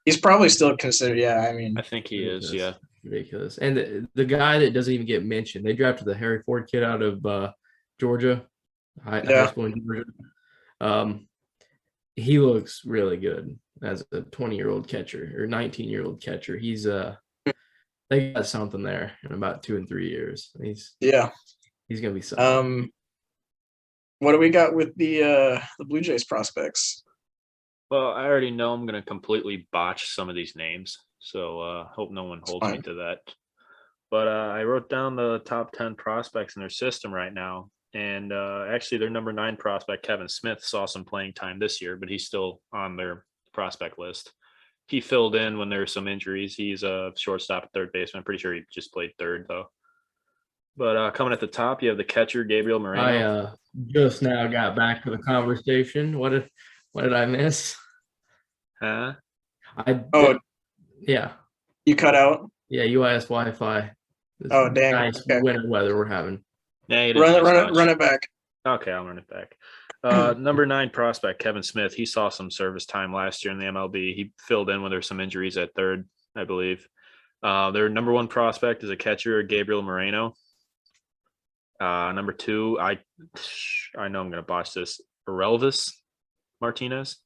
Speaker 3: he's probably still considered. Yeah, I mean,
Speaker 2: I think he is. Yeah,
Speaker 4: ridiculous. And the guy that doesn't even get mentioned, they drafted the Harry Ford kid out of Georgia, high school in Georgia. He looks really good as a 20-year-old catcher or 19-year-old catcher. He's they got something there in about 2 and 3 years. He's gonna be something.
Speaker 3: What do we got with the Blue Jays prospects?
Speaker 2: Well, I already know I'm gonna completely botch some of these names, so hope no one holds me to that. But I wrote down the top 10 prospects in their system right now. And actually, their number 9 prospect, Kevin Smith, saw some playing time this year, but he's still on their prospect list. He filled in when there were some injuries. He's a shortstop at third baseman. I'm pretty sure he just played third, though. But coming at the top, you have the catcher, Gabriel Moreno.
Speaker 4: I just now got back to the conversation. What did I miss?
Speaker 2: Huh?
Speaker 4: Yeah.
Speaker 3: You cut out?
Speaker 4: Yeah, UIS Wi-Fi.
Speaker 3: Dang.
Speaker 4: Nice winter weather we're having.
Speaker 2: Yeah,
Speaker 3: run it back.
Speaker 2: Okay, I'll run it back. Number 9 prospect, Kevin Smith. He saw some service time last year in the MLB. He filled in when there's some injuries at third, I believe. Their number 1 prospect is a catcher, Gabriel Moreno. Number 2, I know I'm going to botch this, Relvis Martinez.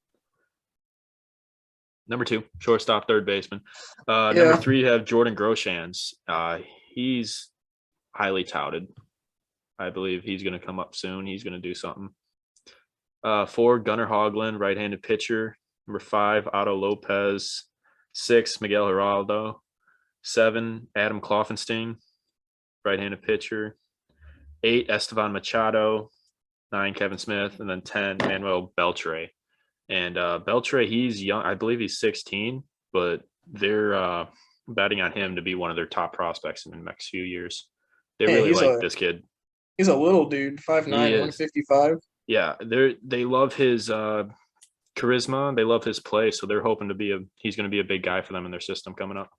Speaker 2: Number 2, shortstop, third baseman. Number 3, you have Jordan Groshans. He's highly touted. I believe he's going to come up soon. He's going to do something. 4, Gunnar Hoglund, right-handed pitcher. Number 5, Otto Lopez. 6, Miguel Geraldo. 7, Adam Kloffenstein, right-handed pitcher. 8, Esteban Machado. 9, Kevin Smith. And then 10, Manuel Beltre. And Beltre, he's young. I believe he's 16, but they're betting on him to be one of their top prospects in the next few years. They really like this kid.
Speaker 3: He's a little dude, 5'9", 155.
Speaker 2: Yeah, they love his charisma. They love his play, so they're hoping he's going to be a big guy for them in their system coming up.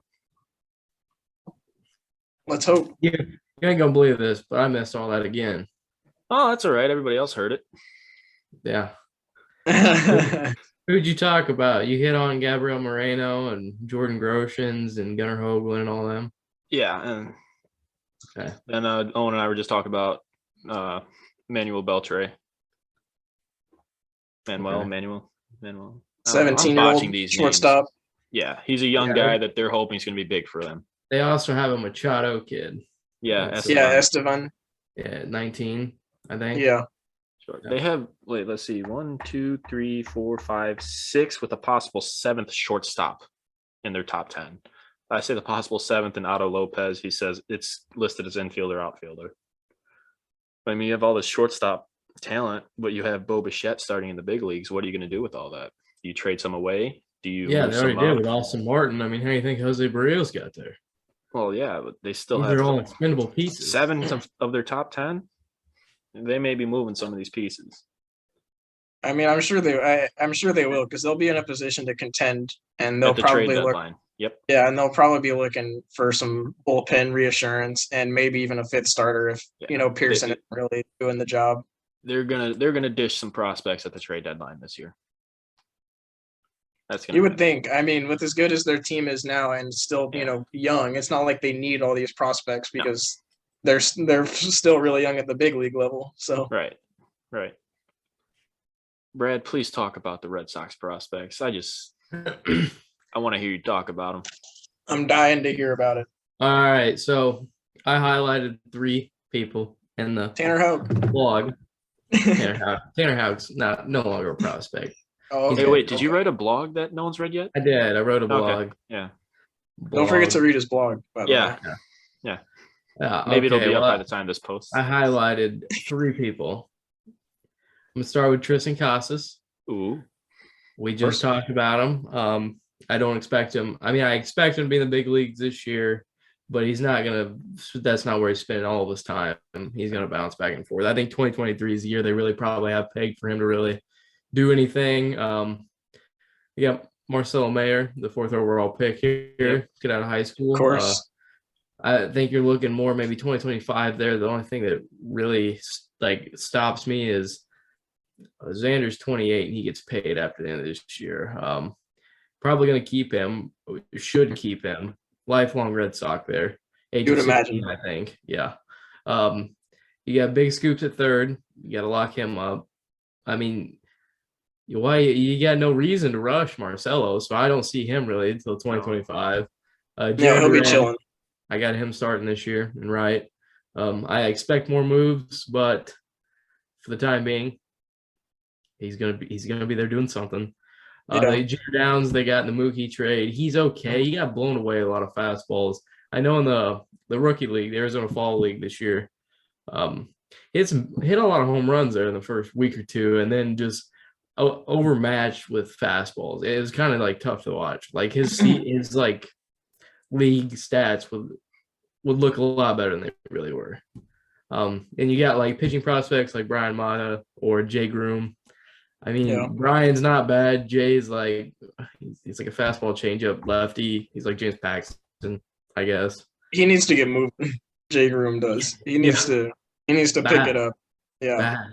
Speaker 3: Let's hope.
Speaker 4: You ain't gonna believe this, but I missed all that again.
Speaker 2: Oh, that's all right. Everybody else heard it.
Speaker 4: Yeah. Who'd you talk about? You hit on Gabriel Moreno and Jordan Groshans and Gunnar Hoglund and all them.
Speaker 2: Yeah, and then Owen and I were just talking about Manuel Beltre. Manuel.
Speaker 3: 17-year-old shortstop.
Speaker 2: Names. Yeah, he's a young guy that they're hoping is going to be big for them.
Speaker 4: They also have a Machado kid.
Speaker 2: Yeah,
Speaker 3: Esteban.
Speaker 4: Yeah, 19, I think.
Speaker 3: Yeah.
Speaker 2: Sure. They have, let's see, 1, 2, 3, 4, 5, 6 with a possible 7th shortstop in their top 10. I say the possible 7th and Otto Lopez. He says it's listed as infielder, outfielder. I mean, you have all this shortstop talent, but you have Bo Bichette starting in the big leagues. What are you going to do with all that? Do you trade some away? Do you?
Speaker 4: Yeah, they already did with Austin Martin. I mean, how do you think Jose Barrios got there?
Speaker 2: Well, yeah, but they still
Speaker 4: These
Speaker 2: have
Speaker 4: are all expendable pieces.
Speaker 2: 7 of their top 10. They may be moving some of these pieces.
Speaker 3: I mean, I'm sure they will, because they'll be in a position to contend, and they'll probably
Speaker 2: trade deadline. Yep.
Speaker 3: Yeah, and they'll probably be looking for some bullpen reassurance and maybe even a 5th starter if Pearson isn't really doing the job.
Speaker 2: They're gonna dish some prospects at the trade deadline this year.
Speaker 3: You would think. I mean, with as good as their team is now and still, young, it's not like they need all these prospects because they're still really young at the big league level. So
Speaker 2: right. Brad, please talk about the Red Sox prospects. I want to hear you talk about them. I'm
Speaker 3: dying to hear about it.
Speaker 4: All right, so I highlighted 3 people in the
Speaker 3: Tanner Houck
Speaker 4: blog. Tanner Houck's no longer a prospect.
Speaker 3: Oh, okay.
Speaker 2: Hey, wait, did you write a blog that no one's read yet?
Speaker 4: I did. I wrote a blog.
Speaker 2: Okay. Yeah.
Speaker 3: Don't forget to read his blog, by the way.
Speaker 2: Yeah. Maybe it'll be up by the time this posts.
Speaker 4: I highlighted 3 people. I'm going to start with Tristan Casas.
Speaker 2: Ooh.
Speaker 4: We just talked about him. I don't expect him. I mean, I expect him to be in the big leagues this year, but he's not going to – that's not where he's spending all of his time. He's going to bounce back and forth. I think 2023 is the year they really probably have pegged for him to really do anything. You got Marcelo Mayer, the 4th overall pick here, get out of high school.
Speaker 3: Of course.
Speaker 4: I think you're looking more maybe 2025 there. The only thing that really stops me is Xander's 28 and he gets paid after the end of this year. Probably going to keep him, should keep him. Lifelong Red Sox there.
Speaker 3: You would imagine.
Speaker 4: I think. Yeah. You got Big Scoops at 3rd. You got to lock him up. I mean, you got no reason to rush Marcelo, so I don't see him really until 2025.
Speaker 3: He'll be chilling.
Speaker 4: I got him starting this year, and right. I expect more moves, but for the time being, he's gonna be there doing something. Junior Downs they got in the Mckay trade. He's okay. He got blown away a lot of fastballs. I know in the rookie league, the Arizona Fall League this year, hit a lot of home runs there in the first week or 2, and then just overmatched with fastballs. It was kind of tough to watch. His league stats would look a lot better than they really were. And you got pitching prospects like Brian Mata or Jay Groom. I mean, Brian's not bad. Jay's he's like a fastball changeup lefty. He's like James Paxton, I guess.
Speaker 3: He needs to get moving. Jay Groom does. He needs to pick it up. Yeah.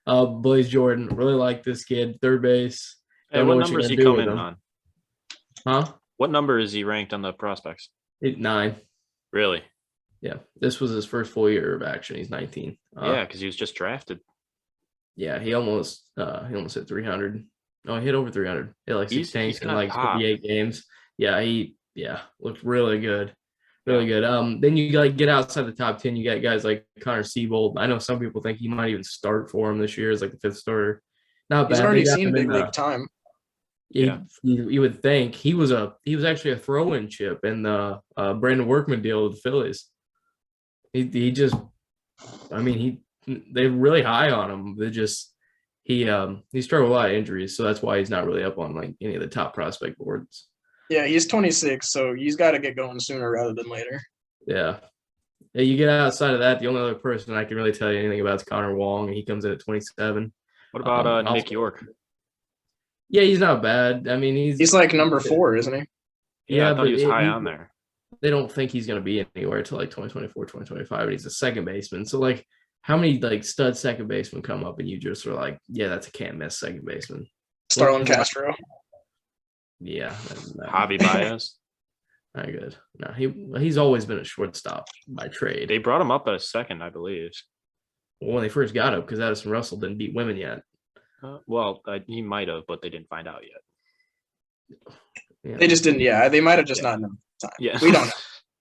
Speaker 4: Blaze Jordan, really like this kid. 3rd base.
Speaker 2: Hey, what number is he coming on?
Speaker 4: Huh?
Speaker 2: What number is he ranked on the prospects?
Speaker 4: 9.
Speaker 2: Really?
Speaker 4: Yeah. This was his first full year of action. He's 19.
Speaker 2: Because he was just drafted.
Speaker 4: Yeah, he almost hit 300. No, he hit over 300. He had 6 tanks in 58 games. Yeah, he looked really good. Really good. Then you get outside the top 10. You got guys like Connor Siebold. I know some people think he might even start for him this year as the 5th starter. Not bad.
Speaker 3: He's already seen big league time.
Speaker 4: You would think he was actually a throw-in chip in the Brandon Workman deal with the Phillies. They're really high on him. He struggled with a lot of injuries, so that's why he's not really up on any of the top prospect boards.
Speaker 3: Yeah, he's 26, so he's got to get going sooner rather than later.
Speaker 4: Yeah. You get outside of that, the only other person I can really tell you anything about is Connor Wong. He comes in at 27.
Speaker 2: What about Nick York?
Speaker 4: Yeah, he's not bad. I mean, he's
Speaker 3: number 4, isn't he?
Speaker 2: Yeah, I thought he was high on there.
Speaker 4: They don't think he's going to be anywhere until 2024, 2025, and he's a second baseman. So how many stud second basemen come up and you just are like, yeah, that's a can't miss second baseman?
Speaker 3: Starlin Castro.
Speaker 4: Yeah.
Speaker 2: Javi Baez.
Speaker 4: Not good. No, he's always been a shortstop by trade.
Speaker 2: They brought him up as 2nd, I believe.
Speaker 4: Well, when they first got him, because Addison Russell didn't beat women yet.
Speaker 2: He might have, but they didn't find out yet.
Speaker 3: Yeah. They just didn't. Yeah, they might have just not known.
Speaker 2: Yeah,
Speaker 3: we don't know.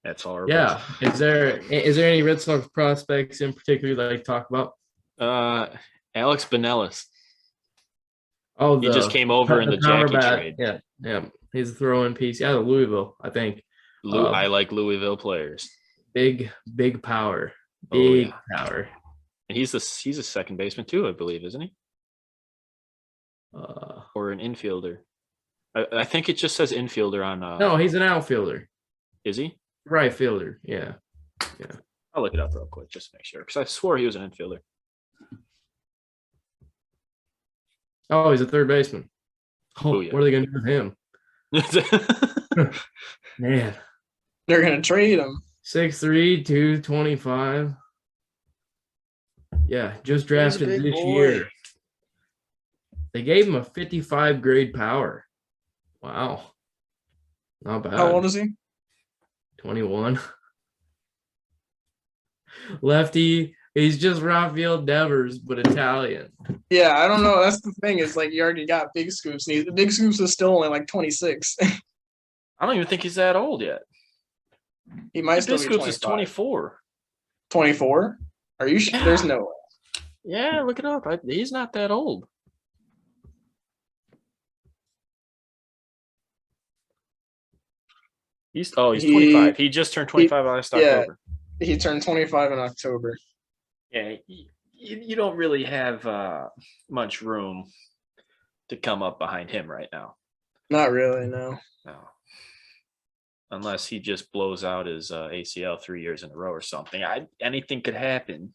Speaker 2: That's horrible.
Speaker 4: Yeah. Is there any Red Sox prospects in particular that I talk about?
Speaker 2: Alex Benelis.
Speaker 4: Oh,
Speaker 2: he just came over in the Jackie trade.
Speaker 4: Yeah. He's a throw-in piece out of Louisville, I think.
Speaker 2: I like Louisville players.
Speaker 4: Big power. Power.
Speaker 2: And he's a second baseman too, I believe, isn't he? Or an infielder. I think it just says infielder on.
Speaker 4: No, he's an outfielder.
Speaker 2: Is he?
Speaker 4: Right fielder. Yeah.
Speaker 2: I'll look it up real quick just to make sure, because I swore he was an infielder.
Speaker 4: Oh, he's a third baseman. Oh, yeah. What are they going to do with him? Man.
Speaker 3: They're going to trade him.
Speaker 4: 6'3", 225. Yeah, just drafted this year. They gave him a 55 grade power. Wow. Not bad.
Speaker 3: How old is he?
Speaker 4: 21. Lefty. He's just Rafael Devers, but Italian.
Speaker 3: Yeah, I don't know. That's the thing. Is like you already got Big Scoops. And Big Scoops is still only like 26.
Speaker 2: I don't even think he's that old yet.
Speaker 3: He might still be 25.
Speaker 2: Big Scoops is 24.
Speaker 3: 24? Are you sure? Yeah. There's no way.
Speaker 2: Yeah, look it up. He's not that old. He's 25. He just turned 25 last October.
Speaker 3: He turned 25 in October.
Speaker 2: Yeah, you don't really have much room to come up behind him right now.
Speaker 3: Not really, no.
Speaker 2: No. Unless he just blows out his ACL 3 years in a row or something. Anything could happen.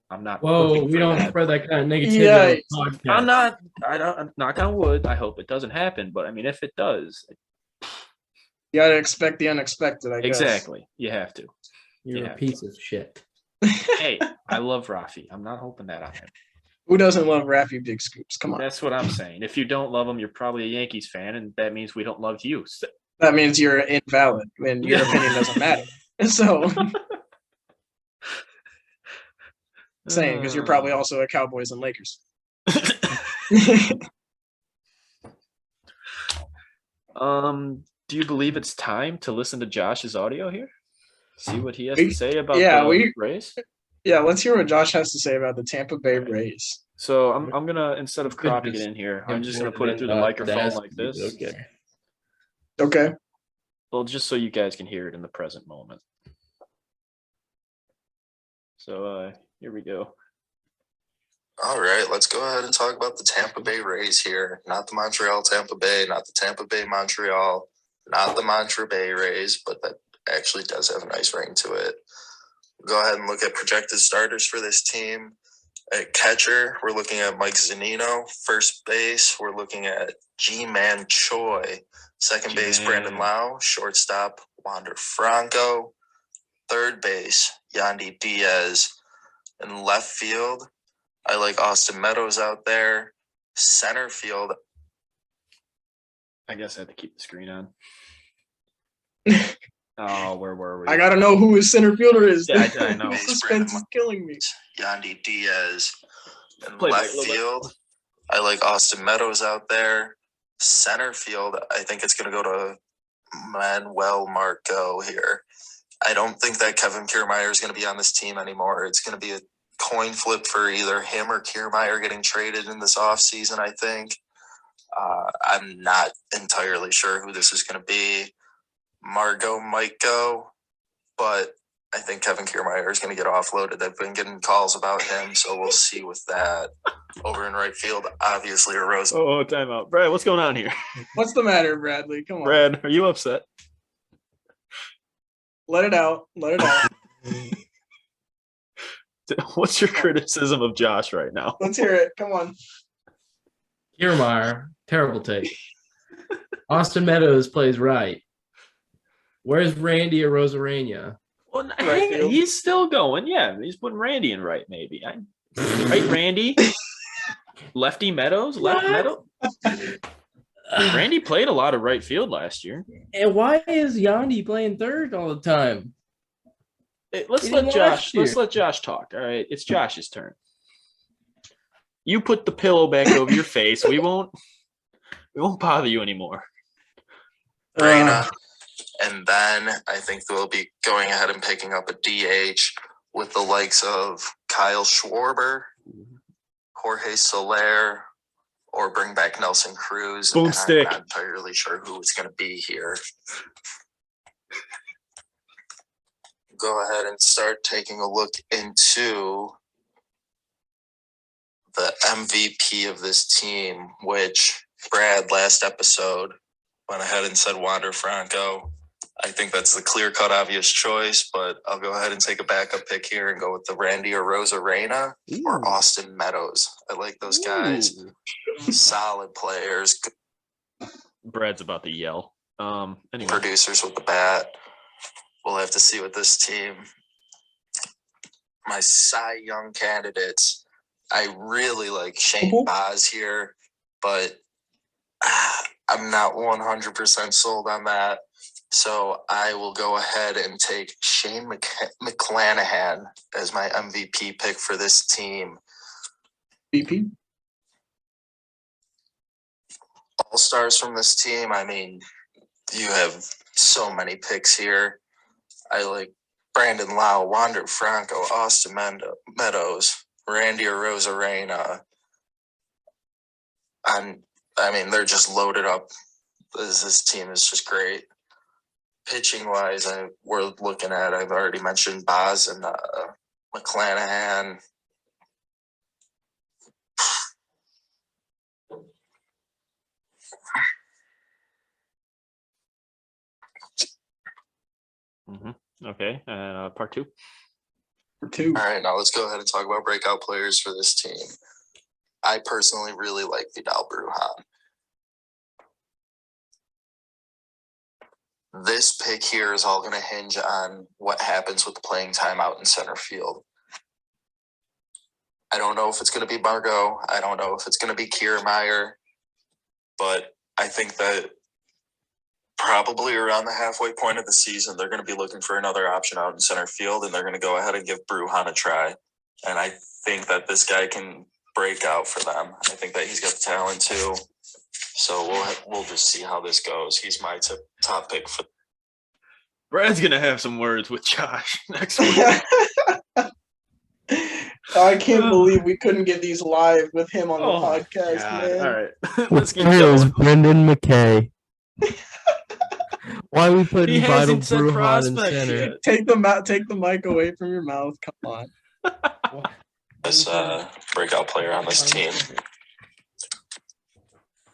Speaker 2: I'm not.
Speaker 4: Whoa, we don't spread that kind of negativity.
Speaker 3: Yeah,
Speaker 2: I'm not. I'm knock on wood. I hope it doesn't happen. But I mean, if it does,
Speaker 3: you got to expect the unexpected. I guess.
Speaker 2: Exactly. You have to.
Speaker 4: You're a piece of shit.
Speaker 2: Hey, I love Rafi. I'm not hoping that on him.
Speaker 3: Who doesn't love Rafi Big Scoops? Come on.
Speaker 2: That's what I'm saying. If you don't love him, you're probably a Yankees fan, and that means we don't love you. So.
Speaker 3: That means you're invalid, and your opinion doesn't matter. So, saying because you're probably also a Cowboys and Lakers.
Speaker 2: Do you believe it's time to listen to Josh's audio here? See what he has to say about the Rays?
Speaker 3: Yeah, let's hear what Josh has to say about the Tampa Bay Rays.
Speaker 2: So I'm gonna, instead of cropping it in here, I'm just gonna put it through the microphone like this.
Speaker 3: Okay.
Speaker 2: Well, just so you guys can hear it in the present moment. So here we go.
Speaker 5: All right, let's go ahead and talk about the Tampa Bay Rays here. Not the Montreal Tampa Bay, not the Tampa Bay Montreal, not the Montreal Bay Rays, but that actually does have a nice ring to it. We'll go ahead and look at projected starters for this team. At catcher, we're looking at Mike Zunino. First base, we're looking at G-Man Choi. Second base, Brandon Lau. Shortstop, Wander Franco. Third base, Yandy Diaz. In left field, I like Austin Meadows out there. Center field.
Speaker 2: I guess I had to keep the screen on. Oh, where were we?
Speaker 3: I gotta know who his center fielder is.
Speaker 2: Yeah, I know.
Speaker 3: Suspense is killing me.
Speaker 5: Yandy Diaz. In left field, I like Austin Meadows out there. Center field, I think it's going to go to Manuel Margot here. I don't think that Kevin Kiermaier is going to be on this team anymore. It's going to be a coin flip for either him or Kiermaier getting traded in this offseason, I think. I'm not entirely sure who this is going to be. Margot might go, but I think Kevin Kiermaier is going to get offloaded. I've been getting calls about him, so we'll see with that. Over in right field, obviously, a Rose.
Speaker 2: Oh, timeout. Brad, what's going on here?
Speaker 3: What's the matter, Bradley? Come on.
Speaker 2: Brad, are you upset?
Speaker 3: Let it out. Let it out.
Speaker 2: What's your criticism of Josh right now?
Speaker 3: Let's hear it. Come on.
Speaker 4: Kiermaier, terrible take. Austin Meadows plays right. Where's Randy Arozarena?
Speaker 2: Well, he's still going. Yeah, he's putting Randy in right, maybe. Right, Randy? Lefty Meadows? Left Meadows? Randy played a lot of right field last year.
Speaker 4: And why is Yandy playing third all the time?
Speaker 2: Let's let Josh talk. All right, it's Josh's turn. You put the pillow back over your face. We won't bother you anymore.
Speaker 5: And then I think they'll be going ahead and picking up a DH with the likes of Kyle Schwarber, Jorge Soler, or bring back Nelson Cruz.
Speaker 2: Boomstick.
Speaker 5: I'm not entirely sure who it's going to be here. go ahead and start taking a look into the MVP of this team, which Brad last episode went ahead and said Wander Franco. I think that's the clear-cut obvious choice, but I'll go ahead and take a backup pick here and go with the Randy Arozarena or Austin Meadows. I like those guys. Solid players.
Speaker 2: Brad's about to yell. Anyway.
Speaker 5: Producers with the bat. We'll have to see with this team. My Cy Young candidates. I really like Shane Baz here, but I'm not 100% sold on that. So I will go ahead and take Shane McClanahan as my MVP pick for this team.
Speaker 3: VP?
Speaker 5: All-stars from this team. I mean, you have so many picks here. I like Brandon Lau, Wander Franco, Austin Meadows, Randy Arozarena. I mean, they're just loaded up. This team is just great. Pitching-wise, we're looking at, I've already mentioned Baz and McClanahan.
Speaker 2: Okay, part two.
Speaker 3: Part two.
Speaker 5: All right, now let's go ahead and talk about breakout players for this team. I personally really like Vidal Bruhan. This pick here is all going to hinge on what happens with the playing time out in center field. I don't know if it's going to be Margot. I don't know if it's going to be Kiermaier. But I think that probably around the halfway point of the season, they're going to be looking for another option out in center field, and they're going to go ahead and give Bruhan a try. And I think that this guy can break out for them. I think that he's got the talent too. So we'll just see how this goes. He's my top pick for.
Speaker 2: Brad's gonna have some words with Josh next week.
Speaker 3: I can't believe we couldn't get these live with him on the podcast,
Speaker 2: God.
Speaker 3: man.
Speaker 2: All right, let's get
Speaker 4: Here's
Speaker 2: going.
Speaker 4: Brendan Mckay. Why are we putting Vidal Bruhan in center?
Speaker 3: Take the mic away from your mouth. Come on.
Speaker 5: This breakout player on this team.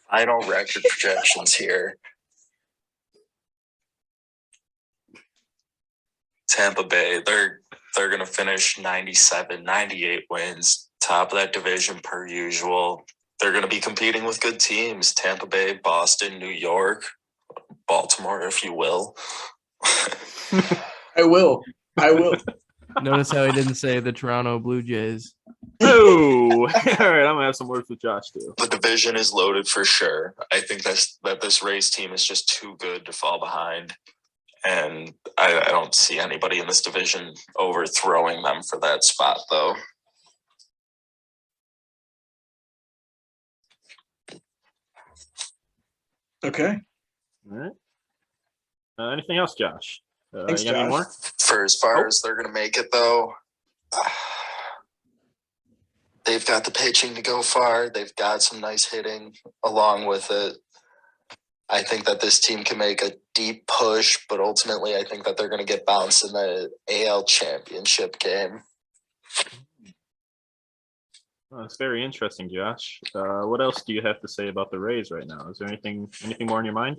Speaker 5: Final record projections here. Tampa Bay, they're going to finish 97, 98 wins, top of that division per usual. They're going to be competing with good teams, Tampa Bay, Boston, New York, Baltimore, if you will.
Speaker 3: I will.
Speaker 4: Notice how he didn't say the Toronto Blue Jays.
Speaker 2: Oh, all right. I'm gonna have some words with Josh too.
Speaker 5: The division is loaded for sure. I think that this Rays team is just too good to fall behind, and I don't see anybody in this division overthrowing them for that spot, though.
Speaker 3: Okay.
Speaker 2: All right. Anything else, Josh?
Speaker 3: Thanks,
Speaker 2: you got any more?
Speaker 5: For as far as they're going to make it, though, they've got the pitching to go far. They've got some nice hitting along with it. I think that this team can make a deep push, but ultimately I think that they're going to get bounced in the AL championship game.
Speaker 2: Well, that's very interesting, Josh. What else do you have to say about the Rays right now? Is there anything more in your mind?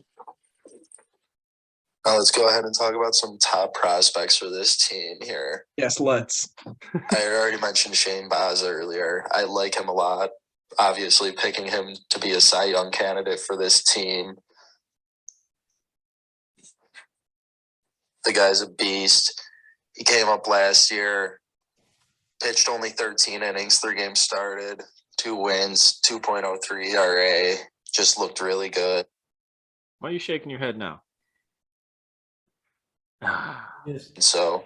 Speaker 5: Now let's go ahead and talk about some top prospects for this team here.
Speaker 3: Yes, let's.
Speaker 5: I already mentioned Shane Baz earlier. I like him a lot. Obviously, picking him to be a Cy Young candidate for this team. The guy's a beast. He came up last year, pitched only 13 innings, 3 games started, 2 wins, 2.03 ERA. Just looked really good.
Speaker 2: Why are you shaking your head now?
Speaker 5: So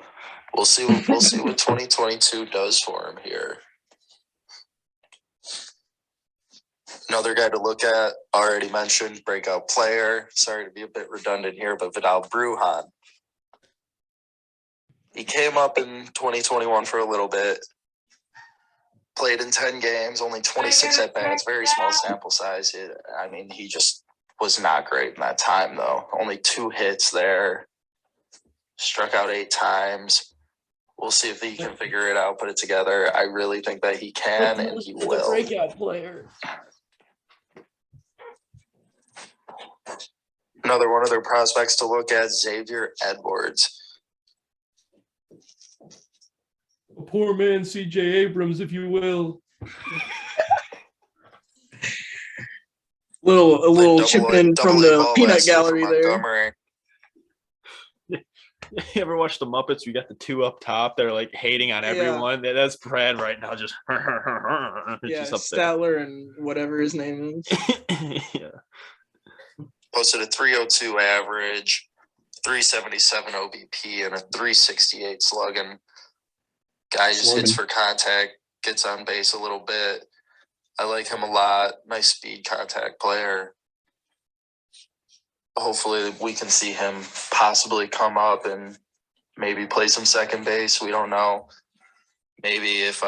Speaker 5: we'll see what 2022 does for him here. Another guy to look at, already mentioned, breakout player. Sorry to be a bit redundant here, but Vidal Bruhan. He came up in 2021 for a little bit. Played in 10 games, only 26 at-bats, very small sample size. I mean, he just was not great in that time, though. Only 2 hits there. Struck out 8 times. We'll see if he can figure it out, put it together. I really think that he can, and he will.
Speaker 4: The breakout player.
Speaker 5: Another one of their prospects to look at, Xavier Edwards.
Speaker 4: A poor man, C.J. Abrams, if you will.
Speaker 3: A little chip in from the peanut gallery there.
Speaker 2: You ever watch the Muppets? You got the two up top. They're like hating on everyone. Yeah. That's Brad right now. Just
Speaker 3: just up Statler there. And whatever his name is.
Speaker 2: Yeah.
Speaker 5: Posted a 302 average, 377 OBP, and a 368 slugging. Guy just hits for contact, gets on base a little bit. I like him a lot. Nice speed contact player. Hopefully we can see him possibly come up and maybe play some second base. We don't know. Maybe if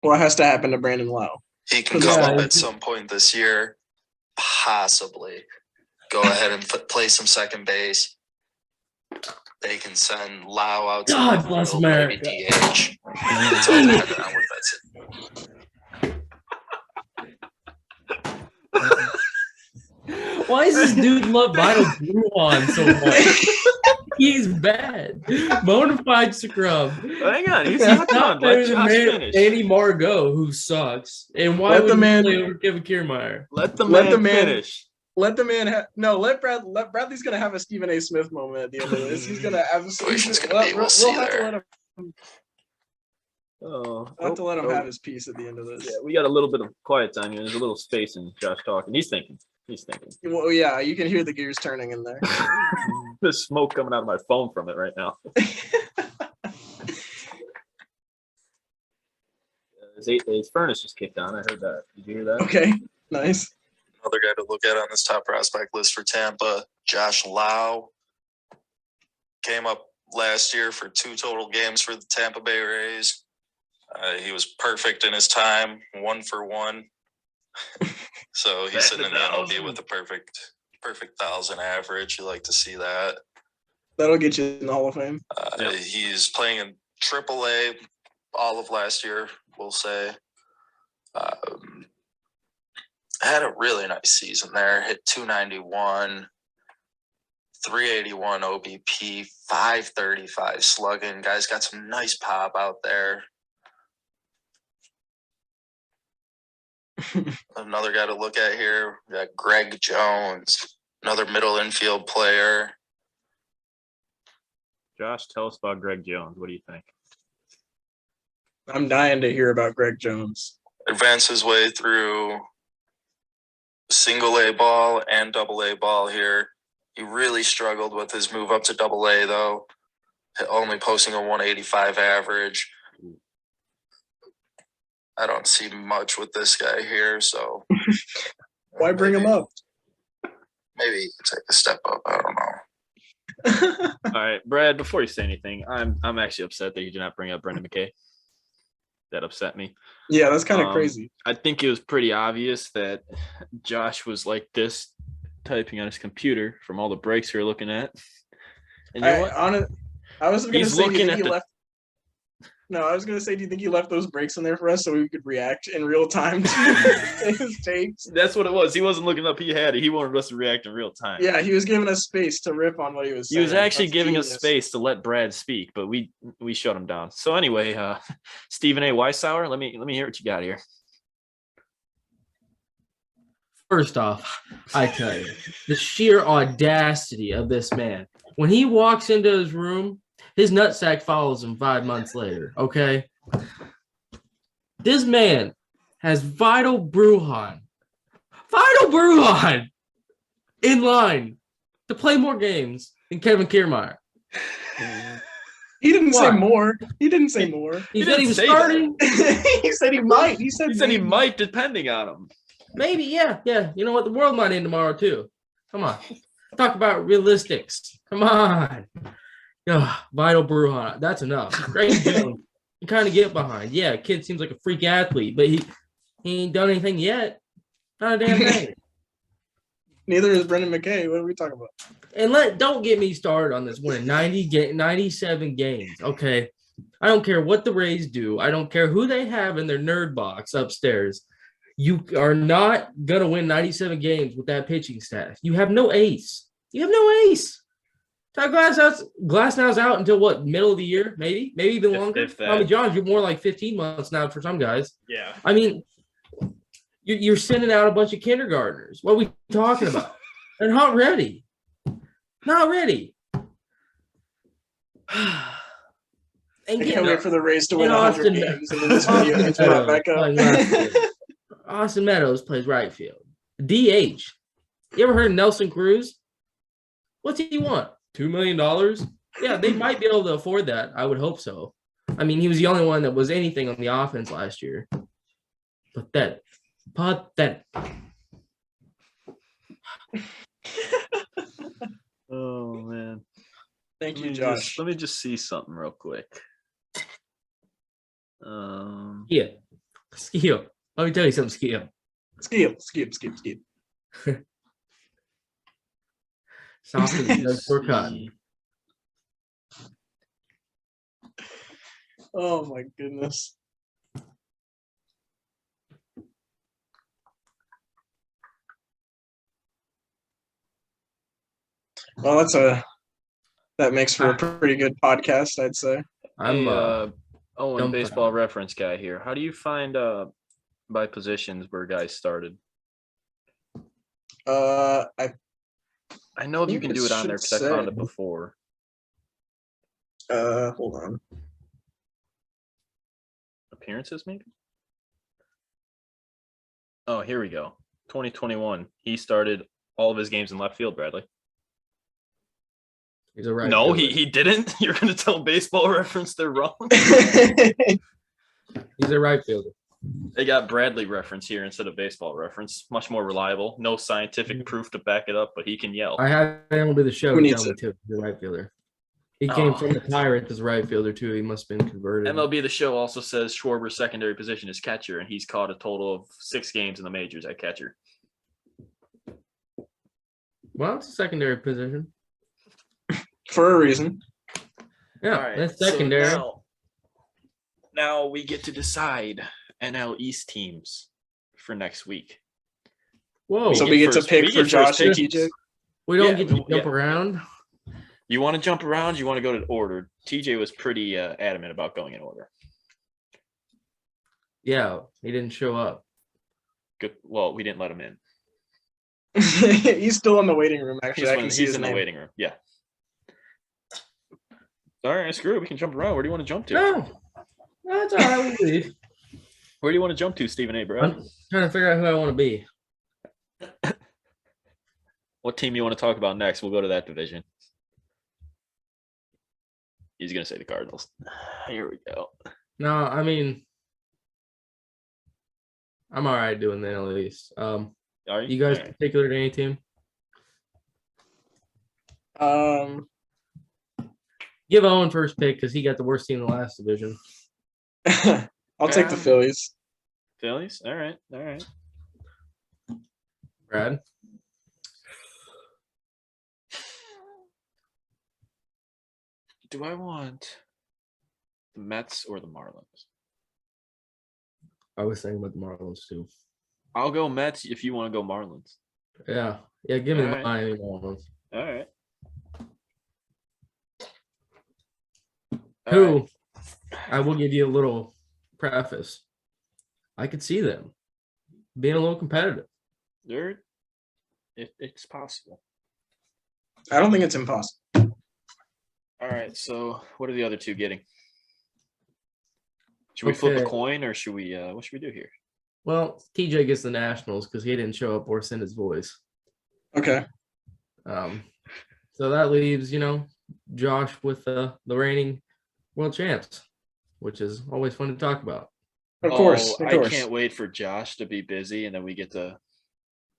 Speaker 3: what has to happen to Brandon Lowe?
Speaker 5: He can come up at some point this year, possibly. Go ahead and play some second base. They can send Lau out to
Speaker 4: God bless America.
Speaker 5: Maybe DH. It's all dependent on what that's
Speaker 4: it. Why does this dude love Vidal Bruhan so much? He's bad. Bonafide scrub.
Speaker 2: Hang on, he's not done. Let Josh finish.
Speaker 4: Danny Margot, who sucks. And why would he play over Kevin Kiermaier?
Speaker 2: Let the man finish.
Speaker 3: Let the man let Bradley's gonna have a Stephen A. Smith moment at the end of this. He's gonna absolutely
Speaker 5: we'll see
Speaker 3: have
Speaker 5: there.
Speaker 3: to let him we'll have to let him have his piece at the end of this.
Speaker 2: Yeah, we got a little bit of quiet time here. There's a little space in Josh talking. He's thinking.
Speaker 3: Well, yeah, you can hear the gears turning in there.
Speaker 2: There's smoke coming out of my phone from it right now. His furnace just kicked on. I heard that. Did you hear that?
Speaker 3: Okay, nice.
Speaker 5: Another guy to look at on this top prospect list for Tampa, Josh Lau. Came up last year for 2 total games for the Tampa Bay Rays. He was perfect in his time, 1 for 1. So he's sitting in the MLB with a perfect 1,000 average. You like to see that.
Speaker 3: That'll get you in the Hall of Fame.
Speaker 5: He's playing in AAA all of last year, we'll say. Had a really nice season there. Hit 291, 381 OBP, 535 slugging. Guys got some nice pop out there. Another guy to look at here, we got Greg Jones, another middle infield player.
Speaker 2: Josh, tell us about Greg Jones. What do you think?
Speaker 3: I'm dying to hear about Greg Jones.
Speaker 5: Advanced his way through single A ball and double A ball here. He really struggled with his move up to double A, though, only posting a 185 average. I don't see much with this guy here, so
Speaker 3: why bring him up?
Speaker 5: Maybe he can take a step up. I don't know.
Speaker 2: All right, Brad, before you say anything, I'm actually upset that you did not bring up Brendan Mckay. That upset me.
Speaker 3: Yeah, that's kind of crazy.
Speaker 2: I think it was pretty obvious that Josh was like this, typing on his computer from all the breaks we were looking at. And you know what?
Speaker 3: I was going to say, I was going to say, do you think he left those breaks in there for us so we could react in real time to his takes?
Speaker 2: That's what it was. He wasn't looking up. He had it. He wanted us to react in real time.
Speaker 3: Yeah, he was giving us space to rip on what he was saying.
Speaker 2: He was actually giving us space to let Brad speak, but we shut him down. So anyway, Stephen A. Weissauer, let me hear what you got here.
Speaker 4: First off, I tell you, the sheer audacity of this man. When he walks into his room, his nutsack follows him 5 months later, okay? This man has Vidal Bruhan in line to play more games than Kevin Kiermaier.
Speaker 3: He didn't say more. He didn't say more.
Speaker 4: He said he was starting.
Speaker 3: He said he might. He said
Speaker 2: he might, depending on him.
Speaker 4: Maybe, yeah. You know what? The world might end tomorrow, too. Come on. Talk about realistics. Come on. Vidal Bruhan. That's enough. Great Jones. You kind of get behind. Yeah, kid seems like a freak athlete, but he ain't done anything yet. Not a damn thing.
Speaker 3: Neither is Brendan Mckay. What are we talking about?
Speaker 4: And don't get me started on this winning 97 games. Okay. I don't care what the Rays do. I don't care who they have in their nerd box upstairs. You are not going to win 97 games with that pitching staff. You have no ace. Todd Glasnow's out until what, middle of the year? Maybe even longer. Tommy John's more like 15 months now for some guys.
Speaker 2: Yeah.
Speaker 4: I mean, you're sending out a bunch of kindergartners. What are we talking about? They're not ready. Not ready.
Speaker 3: I can't wait for the Rays to win 100 games and then this video gets brought back up.
Speaker 4: Austin Meadows plays right field. DH. You ever heard of Nelson Cruz? What's he want? $2 million? Yeah, they might be able to afford that. I would hope so. I mean, he was the only one that was anything on the offense last year. Pathetic.
Speaker 2: Oh, man.
Speaker 3: Thank you, Josh.
Speaker 2: Let me just see something real quick.
Speaker 4: Yeah. Skill. Let me tell you something, Skill.
Speaker 3: Skip.
Speaker 4: Something for cotton.
Speaker 3: Oh my goodness. Well, that makes for a pretty good podcast, I'd say.
Speaker 2: I'm baseball reference guy here. How do you find by positions where guys started? I know if you can do it on there because I found it before.
Speaker 3: Hold on.
Speaker 2: Appearances, maybe? Oh, here we go. 2021. He started all of his games in left field, Bradley.
Speaker 4: He's a right
Speaker 2: No,
Speaker 4: fielder.
Speaker 2: he didn't. You're going to tell Baseball Reference they're wrong?
Speaker 4: He's a right fielder.
Speaker 2: They got Bradley Reference here instead of Baseball Reference. Much more reliable. No scientific proof to back it up, but he can yell.
Speaker 4: I had him do the show.
Speaker 3: Who needs
Speaker 4: tell me too. He's a right fielder. He came from the Pirates as right fielder too. He must have been converted.
Speaker 2: MLB The Show also says Schwarber's secondary position is catcher, and he's caught a total of 6 games in the majors at catcher.
Speaker 4: Well, it's a secondary position.
Speaker 3: For a reason.
Speaker 4: Yeah,
Speaker 2: right,
Speaker 4: that's secondary.
Speaker 2: So now we get to decide NL East teams for next week.
Speaker 4: Whoa.
Speaker 3: So we get to pick for Josh and TJ?
Speaker 4: We don't get to jump around.
Speaker 2: You want to jump around? You want to go to order? TJ was pretty adamant about going in order.
Speaker 4: Yeah, he didn't show up.
Speaker 2: Good. Well, we didn't let him in.
Speaker 3: He's still in the waiting room, actually.
Speaker 2: He's in the waiting room. Yeah. All right, screw it. We can jump around. Where do you want to jump to?
Speaker 4: No, that's all right. We'll leave.
Speaker 2: Where do you want to jump to, Stephen A. Brad?
Speaker 4: I'm trying to figure out who I want to be.
Speaker 2: What team you want to talk about next? We'll go to that division. He's going to say the Cardinals. Here we go.
Speaker 4: No, I mean, I'm all right doing the NL East.
Speaker 2: Are you?
Speaker 4: You guys particular to any team? Give Owen first pick because he got the worst team in the last division.
Speaker 3: I'll take the Phillies.
Speaker 2: Phillies? All right.
Speaker 4: Brad?
Speaker 2: Do I want the Mets or the Marlins?
Speaker 4: I was thinking about the Marlins too.
Speaker 2: I'll go Mets if you want to go Marlins.
Speaker 4: Yeah, give me the
Speaker 2: right.
Speaker 4: Miami Marlins.
Speaker 2: All right.
Speaker 4: Who, I will give you a little preface. I could see them being a little competitive.
Speaker 2: It's possible.
Speaker 3: I don't think it's impossible.
Speaker 2: All right, so what are the other two getting? Should we flip a coin or should we what should we do here?
Speaker 4: Well, TJ gets the Nationals because he didn't show up or send his voice.
Speaker 3: Okay.
Speaker 4: So that leaves, Josh with the reigning world champs, which is always fun to talk about.
Speaker 3: Of course.
Speaker 2: I can't wait for Josh to be busy and then we get to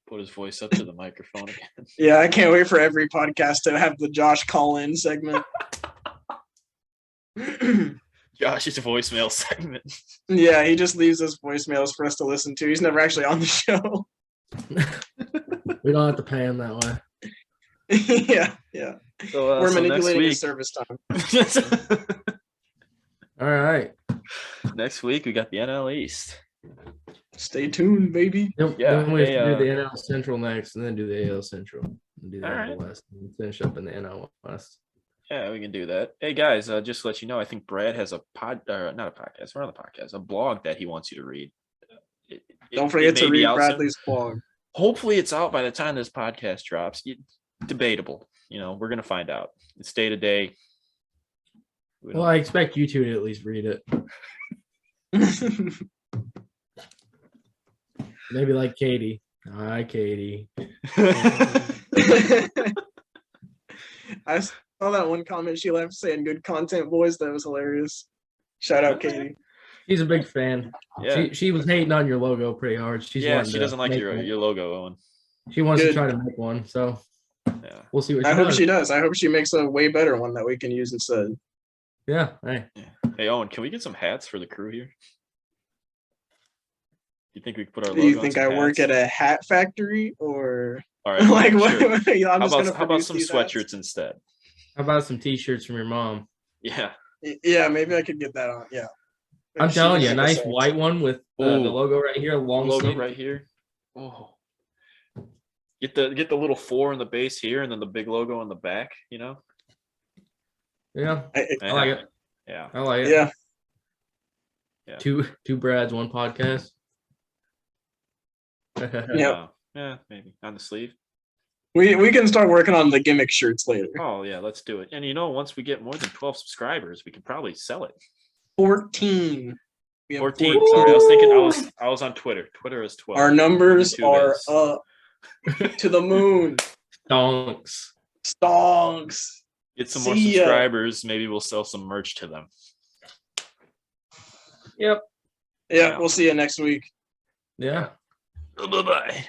Speaker 2: put his voice up to the microphone again.
Speaker 3: Yeah, I can't wait for every podcast to have the Josh call-in segment.
Speaker 2: Josh's voicemail segment.
Speaker 3: Yeah, he just leaves us voicemails for us to listen to. He's never actually on the show.
Speaker 4: We don't have to pay him that way.
Speaker 3: Yeah.
Speaker 2: So,
Speaker 3: we're manipulating his service time.
Speaker 4: All right.
Speaker 2: Next week we got the NL East.
Speaker 3: Stay tuned, baby.
Speaker 4: Then we have to do the NL Central next, and then do the AL Central, and do the NL West, and finish up in the NL West.
Speaker 2: Yeah, we can do that. Hey guys, just to let you know, I think Brad has a a blog that he wants you to read.
Speaker 3: Don't forget to read Bradley's blog.
Speaker 2: Hopefully it's out by the time this podcast drops. Debatable. We're going to find out. It's day to day.
Speaker 4: Well, I expect you two to at least read it. Maybe like Katie. Hi, Katie.
Speaker 3: I saw that one comment she left saying good content, boys. That was hilarious. Shout out, Katie.
Speaker 4: She's a big fan. Yeah. She was hating on your logo pretty hard.
Speaker 2: She doesn't like your logo, Owen.
Speaker 4: She wants to try to make one, so
Speaker 2: yeah.
Speaker 4: We'll see what
Speaker 3: I hope she does. I hope she makes a way better one that we can use instead.
Speaker 4: Yeah. Hey.
Speaker 2: Hey, Owen, can we get some hats for the crew here? You think we could put our logo?
Speaker 3: Do you think I work at a hat factory or?
Speaker 2: All right.
Speaker 3: Like
Speaker 2: sure.
Speaker 3: what? How
Speaker 2: about some sweatshirts
Speaker 3: hats?
Speaker 2: instead?
Speaker 4: How about some t-shirts from your mom?
Speaker 2: Yeah.
Speaker 3: Yeah, maybe I could get that on. Yeah. Maybe
Speaker 4: I'm telling you, a nice white one with the logo right here, long
Speaker 2: logo
Speaker 4: sleeve.
Speaker 2: right here. Oh. Get the little 4 in the base here, and then the big logo on the back.
Speaker 4: Yeah.
Speaker 3: I
Speaker 4: like it.
Speaker 2: Yeah.
Speaker 4: I like it.
Speaker 3: Yeah.
Speaker 4: Two Brads, one podcast.
Speaker 3: Yeah,
Speaker 2: maybe on the sleeve.
Speaker 3: We can start working on the gimmick shirts later.
Speaker 2: Oh yeah, let's do it. And once we get more than 12 subscribers, we can probably sell it.
Speaker 3: 14.
Speaker 2: 14. Sorry, I was thinking I was on Twitter. Twitter is 12.
Speaker 3: Our numbers are up to the moon.
Speaker 4: Stonks.
Speaker 2: Get some more subscribers. Maybe we'll sell some merch to them.
Speaker 3: Yep. Yeah, we'll see you next week.
Speaker 4: Yeah.
Speaker 2: Bye-bye.